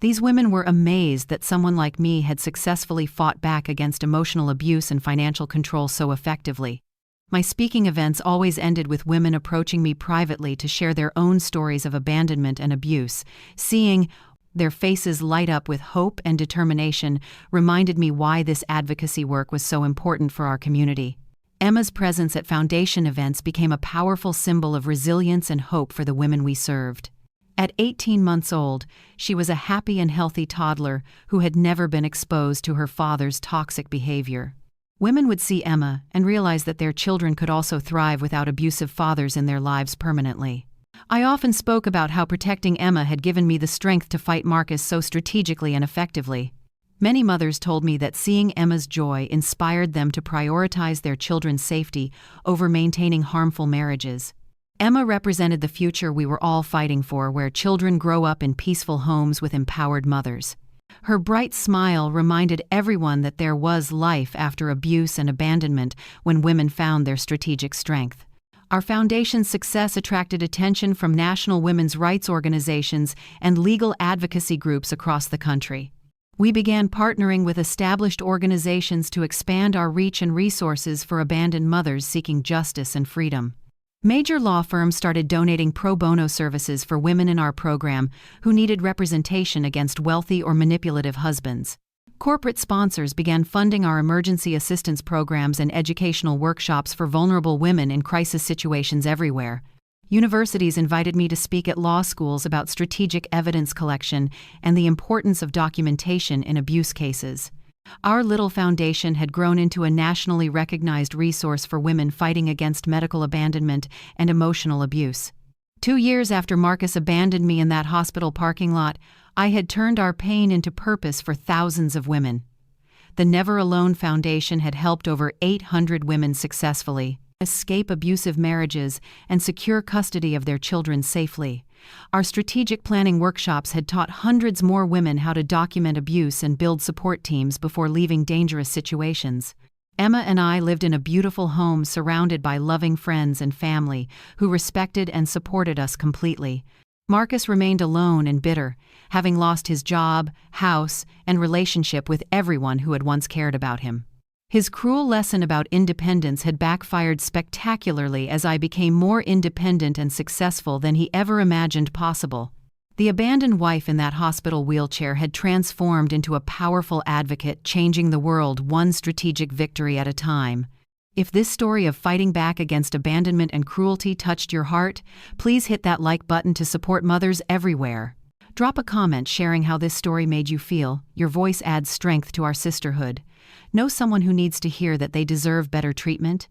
These women were amazed that someone like me had successfully fought back against emotional abuse and financial control so effectively. My speaking events always ended with women approaching me privately to share their own stories of abandonment and abuse. Seeing their faces light up with hope and determination reminded me why this advocacy work was so important for our community. Emma's presence at foundation events became a powerful symbol of resilience and hope for the women we served. At 18 months old, she was a happy and healthy toddler who had never been exposed to her father's toxic behavior. Women would see Emma and realize that their children could also thrive without abusive fathers in their lives permanently. I often spoke about how protecting Emma had given me the strength to fight Marcus so strategically and effectively. Many mothers told me that seeing Emma's joy inspired them to prioritize their children's safety over maintaining harmful marriages. Emma represented the future we were all fighting for, where children grow up in peaceful homes with empowered mothers. Her bright smile reminded everyone that there was life after abuse and abandonment when women found their strategic strength. Our foundation's success attracted attention from national women's rights organizations and legal advocacy groups across the country. We began partnering with established organizations to expand our reach and resources for abandoned mothers seeking justice and freedom. Major law firms started donating pro bono services for women in our program who needed representation against wealthy or manipulative husbands. Corporate sponsors began funding our emergency assistance programs and educational workshops for vulnerable women in crisis situations everywhere. Universities invited me to speak at law schools about strategic evidence collection and the importance of documentation in abuse cases. Our little foundation had grown into a nationally recognized resource for women fighting against medical abandonment and emotional abuse. 2 years after Marcus abandoned me in that hospital parking lot, I had turned our pain into purpose for thousands of women. The Never Alone Foundation had helped over 800 women successfully escape abusive marriages and secure custody of their children safely. Our strategic planning workshops had taught hundreds more women how to document abuse and build support teams before leaving dangerous situations. Emma and I lived in a beautiful home surrounded by loving friends and family who respected and supported us completely. Marcus remained alone and bitter, having lost his job, house, and relationship with everyone who had once cared about him. His cruel lesson about independence had backfired spectacularly as I became more independent and successful than he ever imagined possible. The abandoned wife in that hospital wheelchair had transformed into a powerful advocate, changing the world one strategic victory at a time. If this story of fighting back against abandonment and cruelty touched your heart, please hit that like button to support mothers everywhere. Drop a comment sharing how this story made you feel. Your voice adds strength to our sisterhood. Know someone who needs to hear that they deserve better treatment?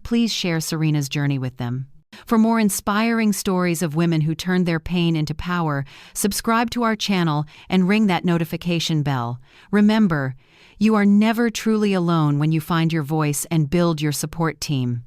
Please share Serena's journey with them. For more inspiring stories of women who turned their pain into power, subscribe to our channel and ring that notification bell. Remember, you are never truly alone when you find your voice and build your support team.